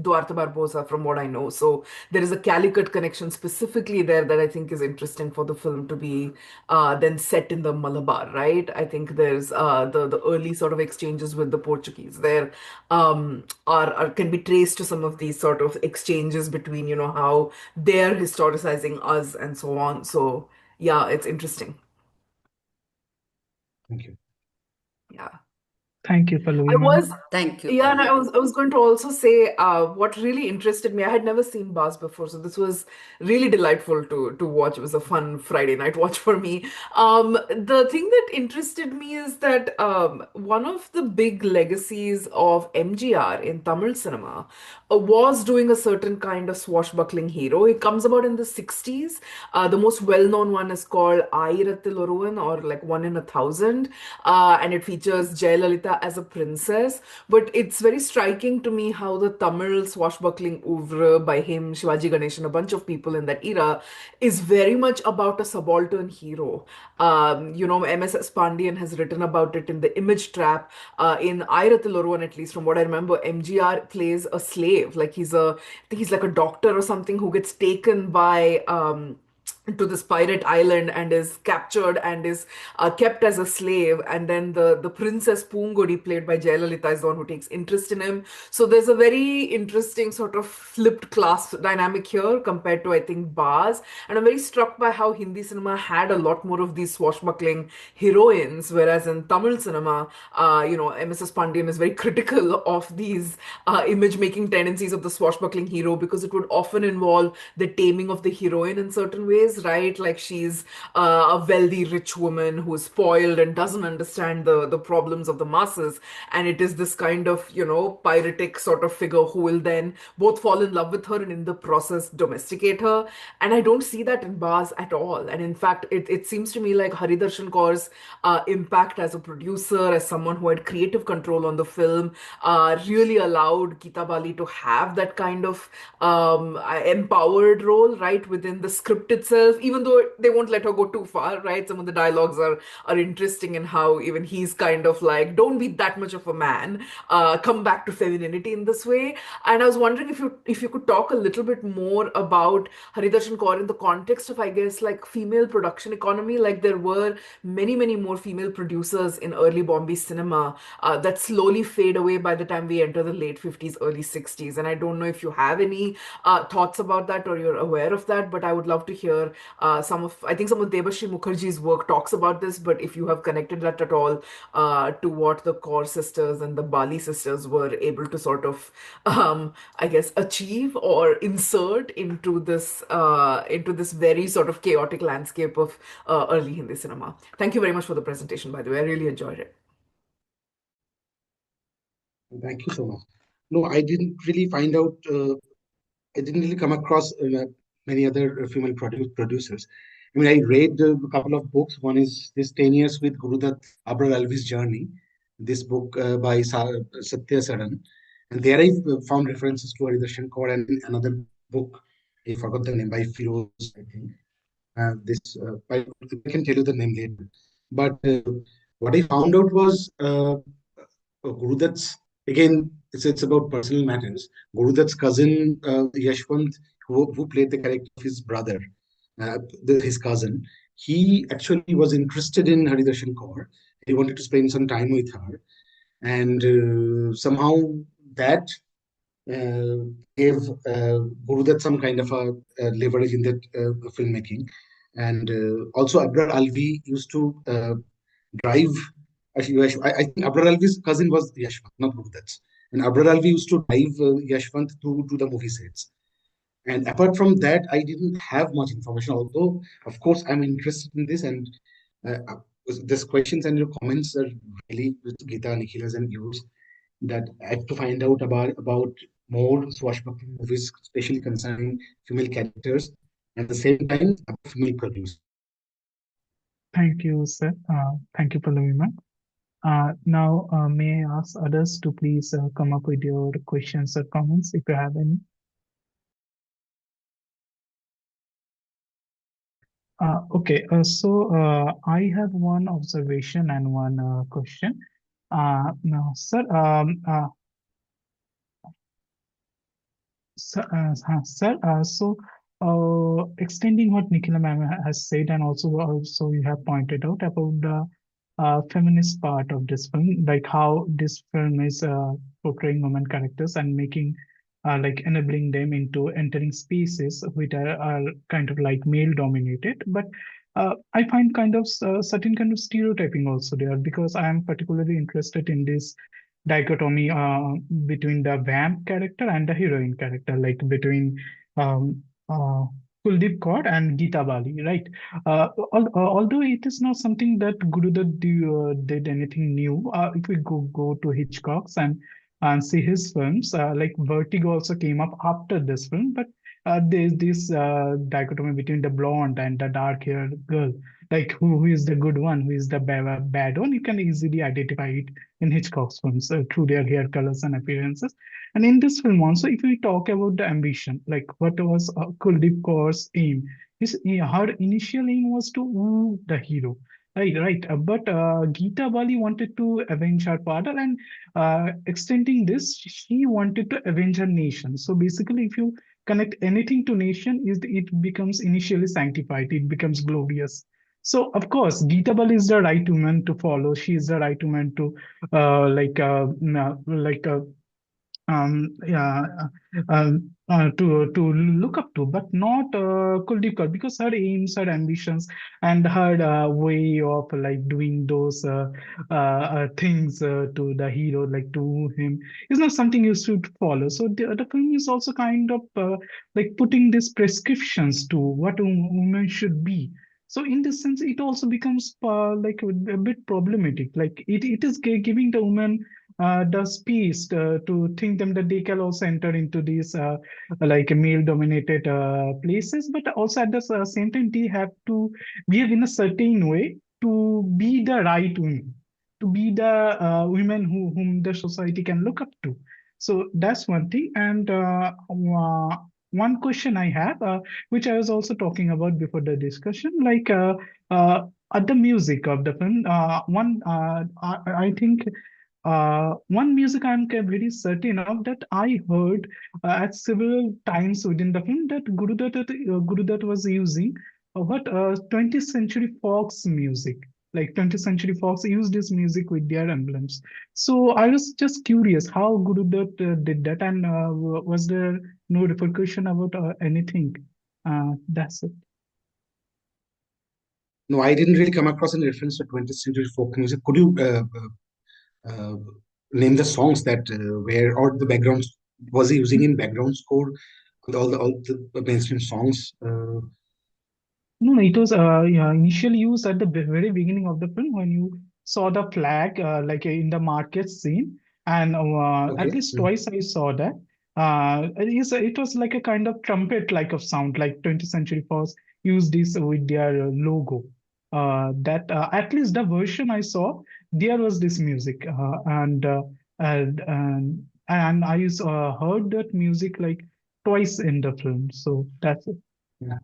Duarte Barbosa, from what I know. So there is a Calicut connection specifically there that I think is interesting for the film to be then set in the Malabar, right? I think there's the early sort of exchanges with the Portuguese there are can be traced to some of these sort of exchanges between how they're historicizing us and so on. So yeah, it's interesting. Thank you. Yeah. Thank you, Pallavi I ma'am. was, Thank you, yeah, and Pallavi. I was going to also say what really interested me. I had never seen Baaz before, so this was really delightful to watch. It was a fun Friday night watch for me. The thing that interested me is that one of the big legacies of MGR in Tamil cinema was doing a certain kind of swashbuckling hero. It comes about in the 60s. The most well-known one is called Aayirathil Oruvan, or like One in a Thousand, and it features Jayalalitha as a princess. But it's very striking to me how the Tamil swashbuckling oeuvre by him, Shivaji Ganesan, a bunch of people in that era, is very much about a subaltern hero. M.S.S. Pandian has written about it in The Image Trap. In Aayirathil Oruvan, at least from what I remember, MGR plays a slave. Like I think he's like a doctor or something who gets taken by to this pirate island and is captured and is kept as a slave, and then the princess Poongodi, played by Jayalalitha, is the one who takes interest in him. So there's a very interesting sort of flipped class dynamic here compared to, I think, Baaz. And I'm very struck by how Hindi cinema had a lot more of these swashbuckling heroines, whereas in Tamil cinema, MSS Pandian is very critical of these image making tendencies of the swashbuckling hero, because it would often involve the taming of the heroine in certain ways, right? Like she's a wealthy, rich woman who's spoiled and doesn't understand the problems of the masses. And it is this kind of, piratic sort of figure who will then both fall in love with her and in the process domesticate her. And I don't see that in Baaz at all. And in fact, it seems to me like Haridarshan Kaur's impact as a producer, as someone who had creative control on the film, really allowed Geeta Bali to have that kind of empowered role, right, within the script itself, even though they won't let her go too far, right? Some of the dialogues are interesting in how even he's kind of like, don't be that much of a man, come back to femininity in this way. And I was wondering if you could talk a little bit more about Haridarshan Kaur in the context of, I guess, like female production economy. Like there were many more female producers in early Bombay cinema that slowly fade away by the time we enter the late 50s, early 60s. And I don't know if you have any thoughts about that or you're aware of that, but I would love to hear I think some of Debashri Mukherjee's work talks about this, but if you have connected that at all to what the Kaur sisters and the Bali sisters were able to sort of, I guess, achieve or insert into this very sort of chaotic landscape of early Hindi cinema. Thank you very much for the presentation, by the way. I really enjoyed it. Thank you so much. No, I didn't really find out. I didn't really come across many other female producers. I mean, I read a couple of books. One is this 10 Years with Guru Dutt, Abrar Alvi's Journey, this book by Satya Saran. And there I found references to Haridarshan Kaur, and another book, I forgot the name, by Firoz, I think. I can tell you the name later. But what I found out was Guru Dutt's, again, it's about personal matters. Guru Dutt's cousin, Yashwant, who played the character of his brother, his cousin, he actually was interested in Haridarshan Kaur. He wanted to spend some time with her. And somehow that uh, gave Guru Dutt some kind of a leverage in that filmmaking. And also, Abrar Alvi used to drive. Actually, I think Abrar Alvi's cousin was Yashwant, not Guru Dutt's. And Abrar Alvi used to drive Yashwant to the movie sets. And apart from that, I didn't have much information. Although, of course, I'm interested in this, and these questions and your comments are really with Geeta, Nikhila's, and yours, that I have to find out about more swashbuckling movies, especially concerning female characters, and at the same time, about female producers. Thank you, sir. Thank you, Pallavi ma'am. Now, may I ask others to please come up with your questions or comments if you have any? Okay, I have one observation and one question. Now, sir, extending what Nikhila ma'am has said, and also you have pointed out about the feminist part of this film, like how this film is portraying women characters and making like enabling them into entering spaces which are kind of like male dominated. But I find kind of certain kind of stereotyping also there, because I am particularly interested in this dichotomy between the vamp character and the heroine character, like between um, uh, Kuldeep Kaur and Geeta Bali, right? Although it is not something that Guru Dutt did anything new, if we go to Hitchcock's and see his films, like Vertigo also came up after this film, but there's this dichotomy between the blonde and the dark-haired girl, like who is the good one, who is the bad one. You can easily identify it in Hitchcock's films through their hair colors and appearances. And in this film also, if we talk about the ambition, like what was Kuldeep Kaur's aim? Her initial aim was to woo the hero. Right. But Geeta Bali wanted to avenge her father, and extending this, she wanted to avenge her nation. So basically, if you connect anything to nation, is it becomes initially sanctified, it becomes glorious. So of course Geeta Bali is the right woman to follow, she is the right woman to yeah, to look up to, but not Kuldeep Kaur, because her aims, her ambitions, and her way of like doing those things to the hero, like to him, is not something you should follow. So the film is also kind of like putting these prescriptions to what a woman should be. So in this sense, it also becomes like a bit problematic. Like it is giving the woman the space to think them that they can also enter into these like male dominated places, but also at the same time they have to behave in a certain way to be the right women, to be the women whom the society can look up to. So that's one thing. And one question I have, which I was also talking about before the discussion, like at the music of the film, I think one music I'm very certain of that I heard at several times within the film, that Guru Dutt was using what 20th century Fox music. Like 20th century Fox used this music with their emblems. So I was just curious how Guru Dutt did that, and was there no repercussion about anything? That's it. No, I didn't really come across any reference to 20th century folk music. Could you uh, name the songs that were, or the backgrounds, was he using in background score with all the mainstream songs? No, it was yeah, initially used at the very beginning of the film when you saw the flag like in the market scene, and at Okay. least twice I saw that. It was like a kind of trumpet like of sound, like 20th Century Fox used this with their logo. That at least the version I saw, there was this music, and heard that music like twice in the film. So that's it. Yeah.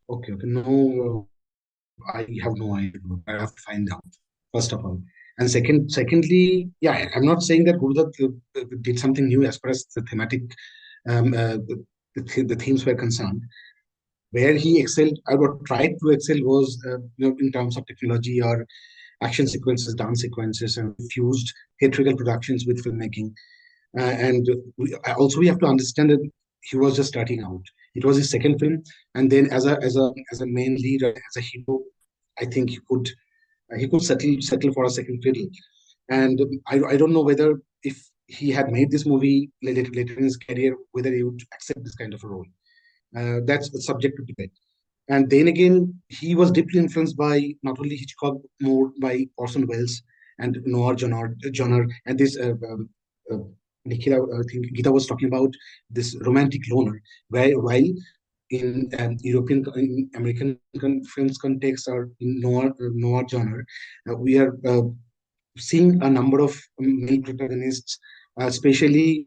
Okay. Okay. No, I have no idea. I have to find out first of all, and secondly, yeah, I'm not saying that Guru Dutt did something new as far as the thematic, the themes were concerned. Where he excelled, or what tried to excel, was in terms of technology or action sequences, dance sequences, and fused theatrical productions with filmmaking. And also we have to understand that he was just starting out. It was his second film, and then as a main lead, as a hero, I think he could settle for a second fiddle. And I don't know whether if he had made this movie later in his career, whether he would accept this kind of a role. That's subject to debate. And then again, he was deeply influenced by not only Hitchcock, more by Orson Welles and noir genre, and this uh, Nikhila, I think Gita was talking about this romantic loner, where while in European, in American films context or in noir genre, we are seeing a number of male protagonists, especially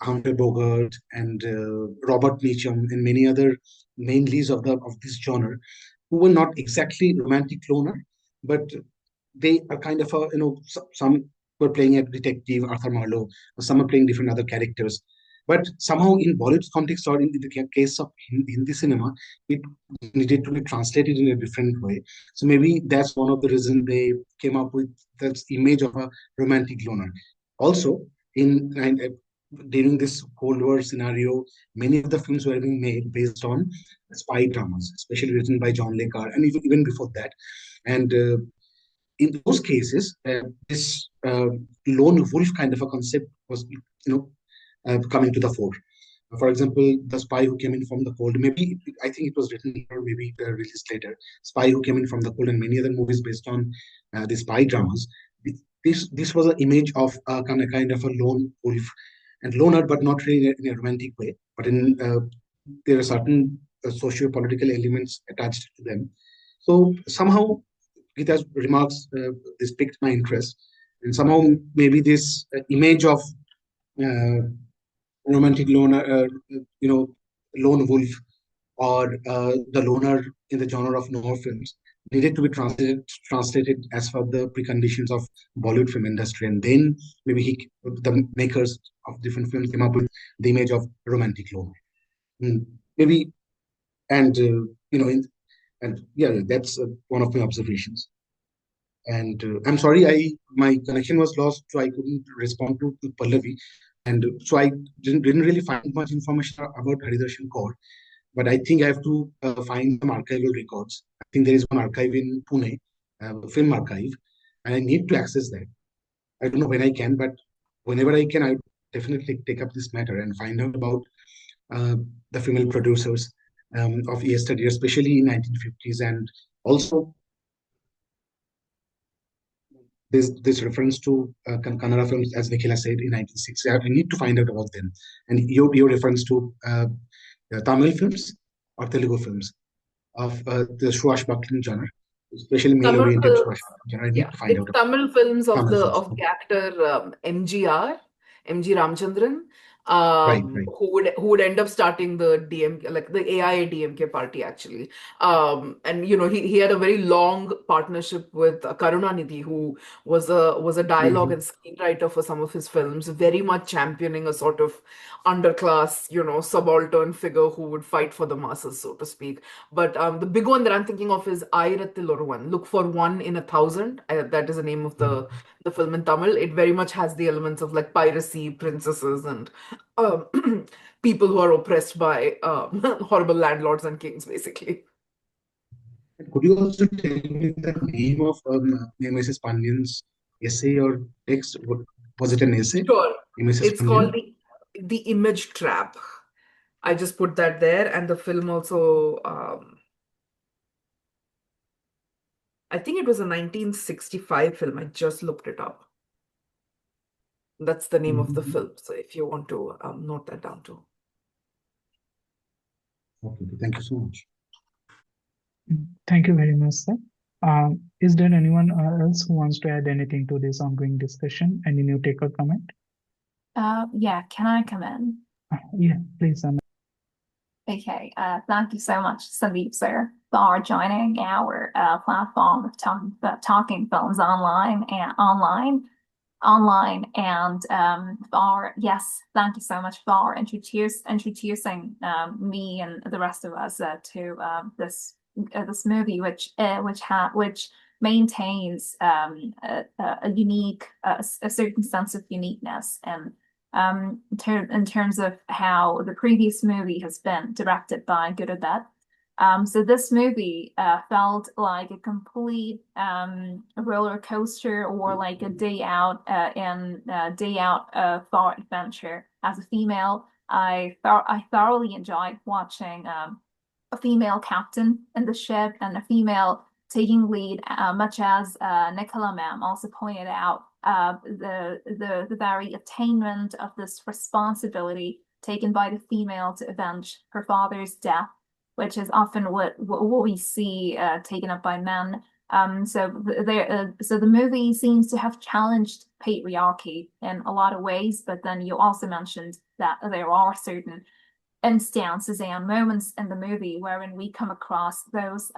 Humphrey Bogart and Robert Mitchum and many other main leads of this genre, who were not exactly romantic loner, but they are kind of some were playing a detective Arthur Marlowe, or some are playing different other characters. But somehow in Bollywood's context, or in the case of Hindi cinema, it needed to be translated in a different way. So maybe that's one of the reasons they came up with that image of a romantic loner. Also, in during this Cold War scenario, many of the films were being made based on spy dramas, especially written by John Le Carre, and even before that. And in those cases, this lone wolf kind of a concept was, coming to the fore. For example, The Spy Who Came In From the Cold, maybe I think it was written or maybe released later. Spy Who Came In From the Cold, and many other movies based on the spy dramas. This was an image of kind of a lone wolf, and loner, but not really in a romantic way. But there are certain socio-political elements attached to them. So somehow Gita's remarks, this piqued my interest, and somehow maybe this image of uh, romantic loner, lone wolf, or the loner in the genre of noir films needed to be translated as per the preconditions of Bollywood film industry, and then maybe the makers of different films came up with the image of romantic loner. Maybe, and and yeah, that's one of my observations. And I'm sorry, my connection was lost, so I couldn't respond to Pallavi, and so I didn't really find much information about Haridarshan Kaur. But I think I have to find some archival records. I think there is one archive in Pune, film archive, and I need to access that. I don't know when I can, but whenever I can, I would definitely take up this matter and find out about uh, the female producers of yesterday, especially in 1950s, and also this reference to Kannada films, as Nikhila said, in 1960. I need to find out about them. And your reference to Tamil films or Telugu films of the swashbuckling genre, especially Tamil male-oriented films, swashbuckling genre. I need yeah, to find it's out about Tamil films of Tamil films. the actor MGR, MG Ramchandran, Right, right. who would end up starting the DMK, like the AI DMK party actually. And he had a very long partnership with Karunanidhi, who was a dialogue Mm-hmm. and screenwriter for some of his films, very much championing a sort of underclass, subaltern figure who would fight for the masses, so to speak. But the big one that I'm thinking of is Ayirathil Oruvan. Look for One in a Thousand. That is the name of the film in Tamil. It very much has the elements of like piracy, princesses, and um, people who are oppressed by horrible landlords and kings, basically. Could you also tell me the name of Mrs. Pandian's essay or text? Was it an essay? Sure. Mrs. It's called Pandian? the Image Trap. I just put that there, and the film also. I think it was a 1965 film. I just looked it up. That's the name of the Mm-hmm. film. So if you want to note that down too. Okay, thank you so much. Thank you very much, sir. Is there anyone else who wants to add anything to this ongoing discussion? Any new take or comment? Yeah, can I come in? Yeah, please, Anna. Okay, thank you so much, Sandeep, sir, for joining our platform of talking films online, and for yes, thank you so much for introducing me and the rest of us to this movie, which maintains a unique a certain sense of uniqueness and in terms of how the previous movie has been directed by Guru Dutt. So this movie felt like a complete roller coaster, or like a day out thought adventure. As a female, I thoroughly enjoyed watching a female captain in the ship and a female taking lead, much as Nicola ma'am also pointed out, the very attainment of this responsibility taken by the female to avenge her father's death, which is often what we see taken up by men. So the movie seems to have challenged patriarchy in a lot of ways, but then you also mentioned that there are certain instances and moments in the movie wherein we come across those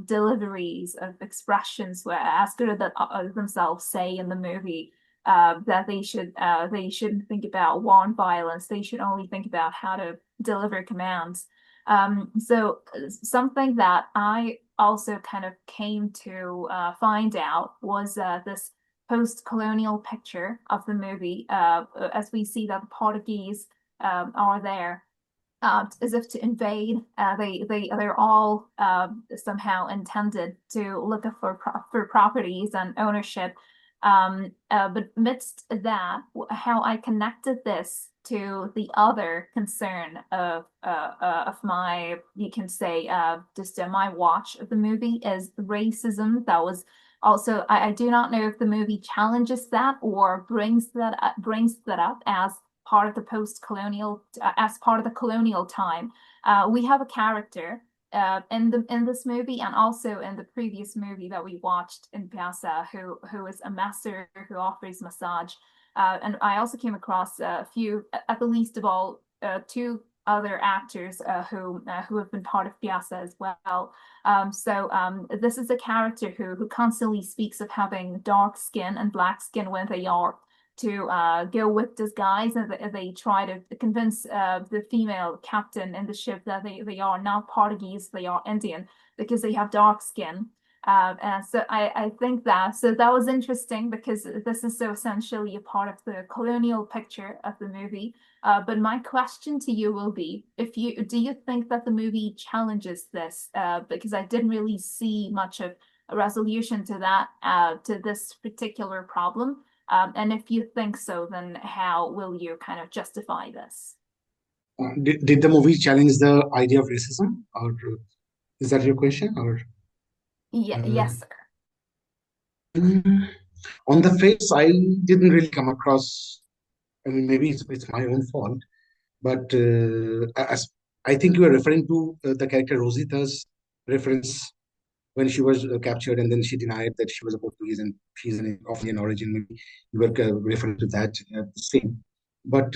deliveries of expressions where, as Guru themselves say in the movie, that they shouldn't think about war and violence. They should only think about how to deliver commands. So something that I also kind of came to find out was this post-colonial picture of the movie, as we see that the Portuguese are there as if to invade. They're all somehow intended to look for properties and ownership. But amidst that, how I connected this to the other concern of my, you can say, just my watch of the movie is racism. That was also, I do not know if the movie challenges that or brings that up as part of the post-colonial, as part of the colonial time. We have a character in this movie and also in the previous movie that we watched in Baaz, who is a master who offers massage. And I also came across a few, at the least of all, two other actors who have been part of Baaz as well. This is a character who constantly speaks of having dark skin and black skin when they are to go with disguise, and they try to convince the female captain in the ship that they are not Portuguese, they are Indian because they have dark skin. And so I think that was interesting because this is so essentially a part of the colonial picture of the movie. But my question to you will be, do you think that the movie challenges this? Because I didn't really see much of a resolution to that, to this particular problem. And if you think so, then how will you kind of justify this? Did the movie challenge the idea of racism, or is that your question? Or Yes, sir. On the face, I didn't really come across. I mean, maybe it's my own fault, but as I think you are referring to the character Rosita's reference when she was captured, and then she denied that she was a Portuguese and she's of Indian origin. Maybe you were referring to that same. But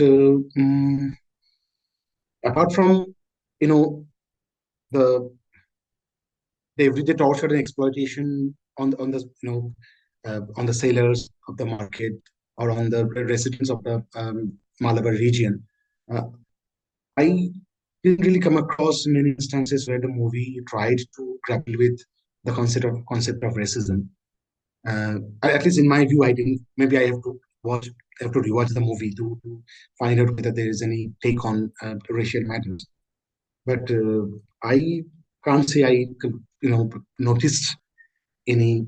apart from, you know, the everyday torture and exploitation on the on the sailors of the market or on the residents of the Malabar region, I didn't really come across many instances where the movie tried to grapple with the concept of racism. At least in my view, I didn't. Maybe I have to rewatch the movie to find out whether there is any take on racial matters. But I can't say I noticed any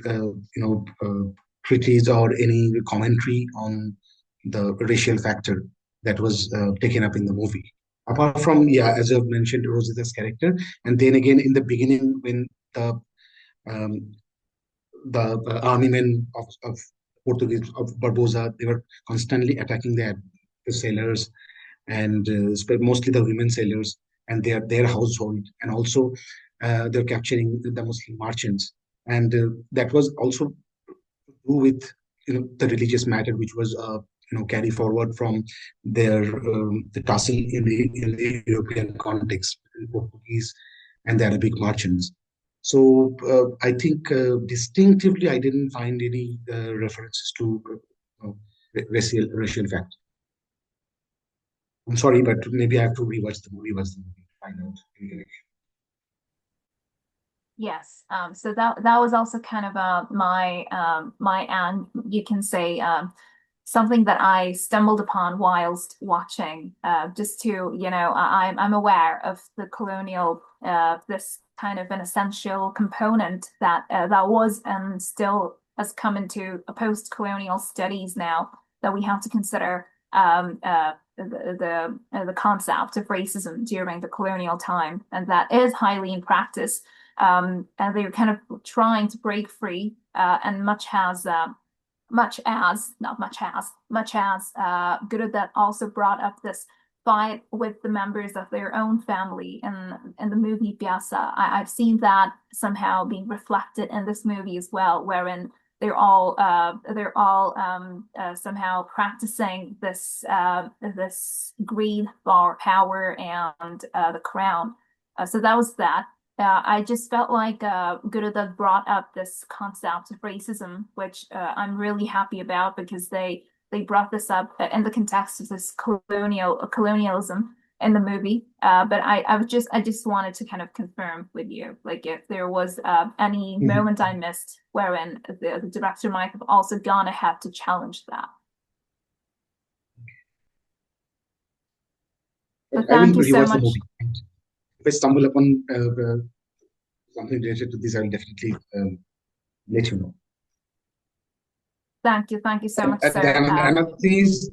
treatise or any commentary on the racial factor that was taken up in the movie. Apart from, yeah, as I've mentioned, Rosita's character, and then again in the beginning when um, the army men of Portuguese of Barbosa, they were constantly attacking the sailors and mostly the women sailors and their household, and also they're capturing the Muslim merchants, and that was also to do with the religious matter, which was carry forward from their the tussle in the European context, the Portuguese and the Arabic merchants. So I think distinctively, I didn't find any references to racial fact. I'm sorry, but maybe I have to rewatch the movie to find out any connection. Yes. So that was also kind of and you can say something that I stumbled upon whilst watching, just to, I'm aware of the colonial, this kind of an essential component that was and still has come into a post-colonial studies now, that we have to consider the concept of racism during the colonial time, and that is highly in practice. And they're kind of trying to break free, and much as Guru Dutt also brought up this fight with the members of their own family in the movie Baaz. I've seen that somehow being reflected in this movie as well, wherein they're all somehow practicing this greed for power and the crown. So that was that. I just felt like Guru Dutt brought up this concept of racism, which I'm really happy about, because they brought this up in the context of this colonialism, in the movie. But I just wanted to kind of confirm with you, like if there was any Mhm. moment I missed wherein the director might have also gone ahead to challenge that. But I will thank you so rewatch the much. movie. And if I stumble upon something related to this, I will definitely let you know. Thank you so much, And sir. another thing is,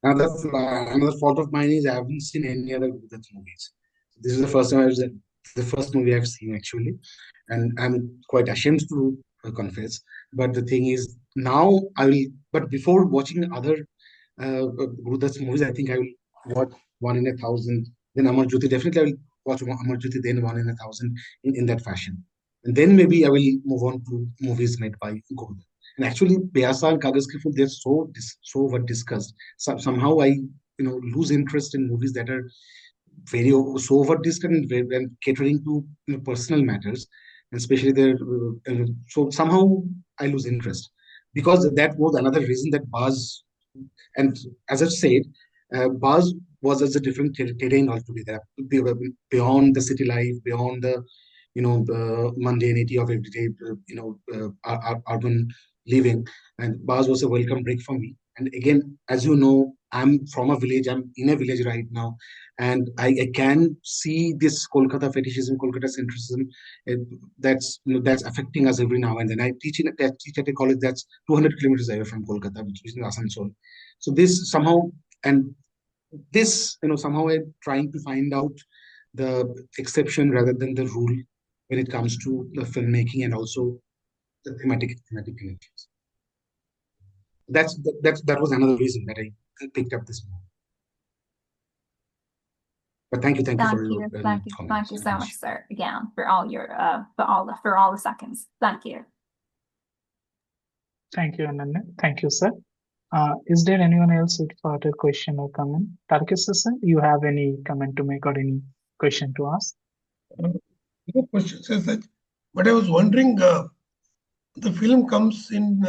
another fault of mine is I haven't seen any other Guru Dutt movies. This is the first time the first movie I've seen actually, and I'm quite ashamed to confess. But the thing is, now I will. But before watching other Guru Dutt's movies, I think I will watch One in a Thousand, then Amar Jyoti. Definitely, I will watch Amar Jyoti, then One in a Thousand in that fashion, and then maybe I will move on to movies made by Guru Dutt. And actually, Pyasa and Kagas Ki Phul, they're so what discussed. Somehow I lose interest in movies that are very so over discussed and catering to personal matters, and especially their so somehow I lose interest because that was another reason that Baaz, and as I've said, Baaz was as a different terrain altogether, beyond the city life, beyond the the mundanity of everyday urban living. And Baaz was a welcome break for me. And again, as you know, I'm from a village. I'm in a village right now, and I can see this Kolkata fetishism, Kolkata centrism, uh, that's affecting us every now and then. I teach at a college that's 200 kilometers away from Kolkata, which is in Asansol. So this somehow, and this somehow I'm trying to find out the exception rather than the rule when it comes to the filmmaking and also the thematic connections. That was another reason that I picked up this movie. But thank you for your Thank comments you and so much, attention. sir, again for all your for all the seconds. Thank you. Thank you, Ananya. Thank you, sir. Is there anyone else with further question or comment? Tarkis sir, you have any comment to make or any question to ask? No questions as such, but I was wondering, the film comes in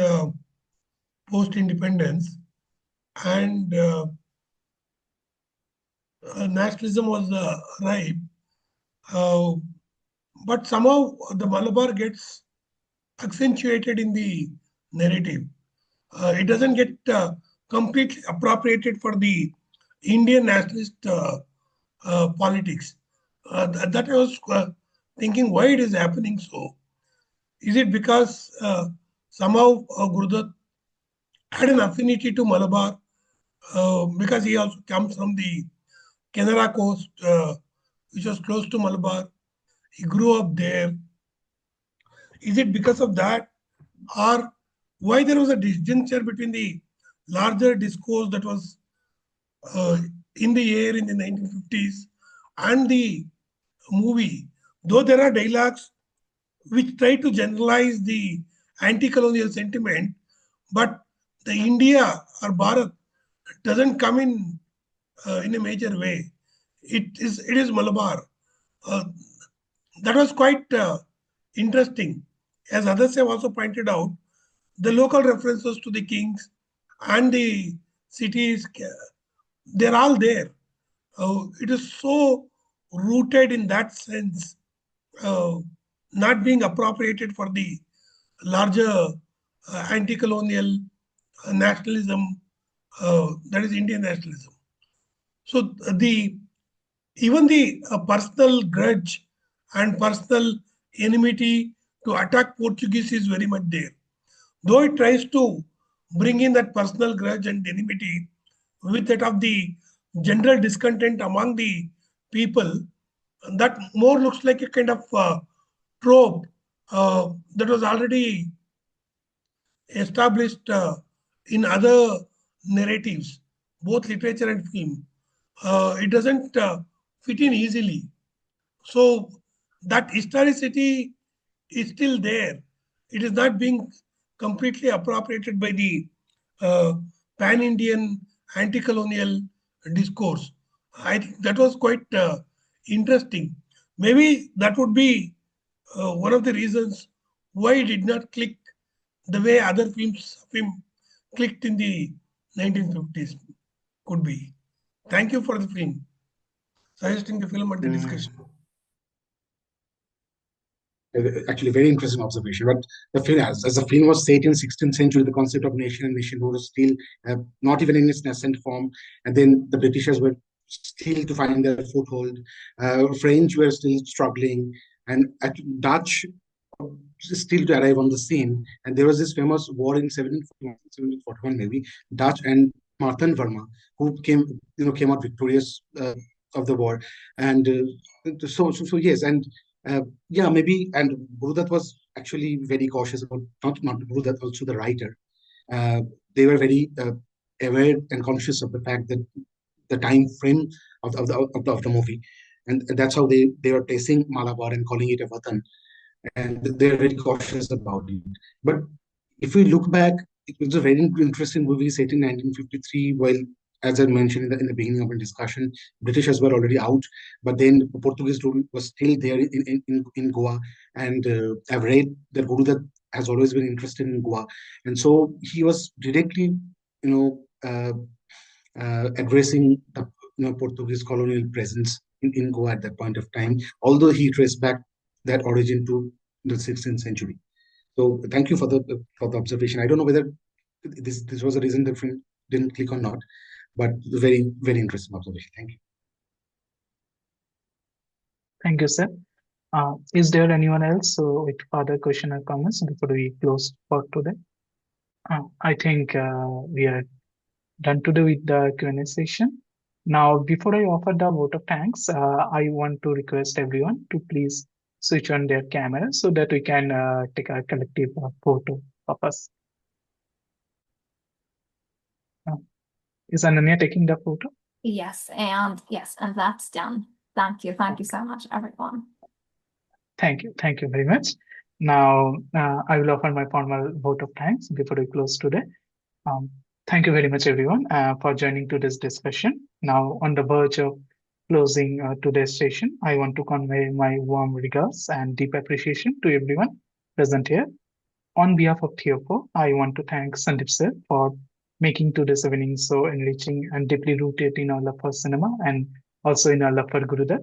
post-independence, and nationalism was ripe, uh, but somehow the Malabar gets accentuated in the narrative. It doesn't get completely appropriated for the Indian nationalist politics. That I was thinking why it is happening so. Is it because somehow Guru Dutt had an affinity to Malabar because he also comes from the Canara coast, which was close to Malabar. He grew up there. Is it because of that, or why there was a disjuncture between the larger discourse that was uh, in the air in the 1950s and the movie? Though there are dialogues which try to generalize the anti-colonial sentiment, but the India or Bharat doesn't come in a major way. It is Malabar. Uh, that was quite interesting. As others have also pointed out, the local references to the kings and the cities, they're all there. It is so rooted in that sense, uh, not being appropriated for the larger anti-colonial nationalism, that is Indian nationalism. So the even the personal grudge and personal enmity to attack Portuguese is very much there. Though it tries to bring in that personal grudge and enmity with that of the general discontent among the people, that more looks like a kind of trope that was already established in other narratives, both literature and film. It doesn't fit in easily. So that historicity is still there. It is not being completely appropriated by the pan-Indian anti-colonial discourse. I think that was quite interesting. Maybe that would be one of the reasons why it did not click the way other film clicked in the 1950s. Could be. Thank you for the film. suggesting the film and the discussion. Actually, very interesting observation. But the film, as the film was set in 16th century, the concept of nation and nationhood was still not even in its nascent form. And then the Britishers were still to find their foothold. French were still struggling, and Dutch still to arrive on the scene. And there was this famous war in 1741, maybe Dutch and Martin Verma, who came out victorious of the war. And so yes, and yeah, maybe. And Guru Dutt was actually very cautious about not Guru Dutt, also the writer. Uh, they were very aware and conscious of the fact that the time frame of the movie, and that's how they were placing Malabar and calling it a Vatan, and they're very cautious about it. But if we look back, it was a very interesting movie set in 1953. While, as I mentioned in the beginning of the discussion, Britishers were already out, but then Portuguese rule was still there in Goa. And I've read that Guru Dutt has always been interested in Goa, and so he was directly, you know, addressing the Portuguese colonial presence in Goa at that point of time. Although he traced back that origin to the 16th century. So thank you for the observation. I don't know whether this was a reason the film didn't click or not, but very, very interesting observation. Thank you. Thank you, sir. Is there anyone else with further question or comments before we close for today? I think we are done today with the Q&A session. Now, before I offer the vote of thanks, I want to request everyone to please switch on their camera so that we can take a collective photo of us. Is Ananya taking the photo? Yes, and that's done. Thank you so much, everyone. Thank you very much. Now, I will offer my formal vote of thanks before we close today. Thank you very much, everyone, for joining today's discussion. Now, on the verge of closing today's session, I want to convey my warm regards and deep appreciation to everyone present here. On behalf of TFO, I want to thank Sandip sir for making today's evening so enriching and deeply rooted in our love for cinema and also in our love for Guru Dutt.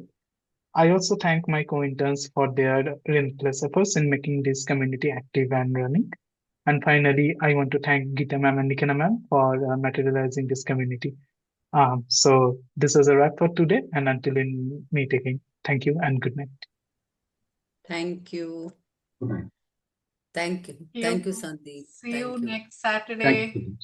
I also thank my co-interns for their relentless efforts in making this community active and running. And finally, I want to thank Geeta ma'am and Nikina ma'am for materializing this community. So this is a wrap for today, and until we meet again, thank you and good night. Thank you. Good night. Thank you. Thank you, Sandip. See you Thank you. next Thank Saturday. you.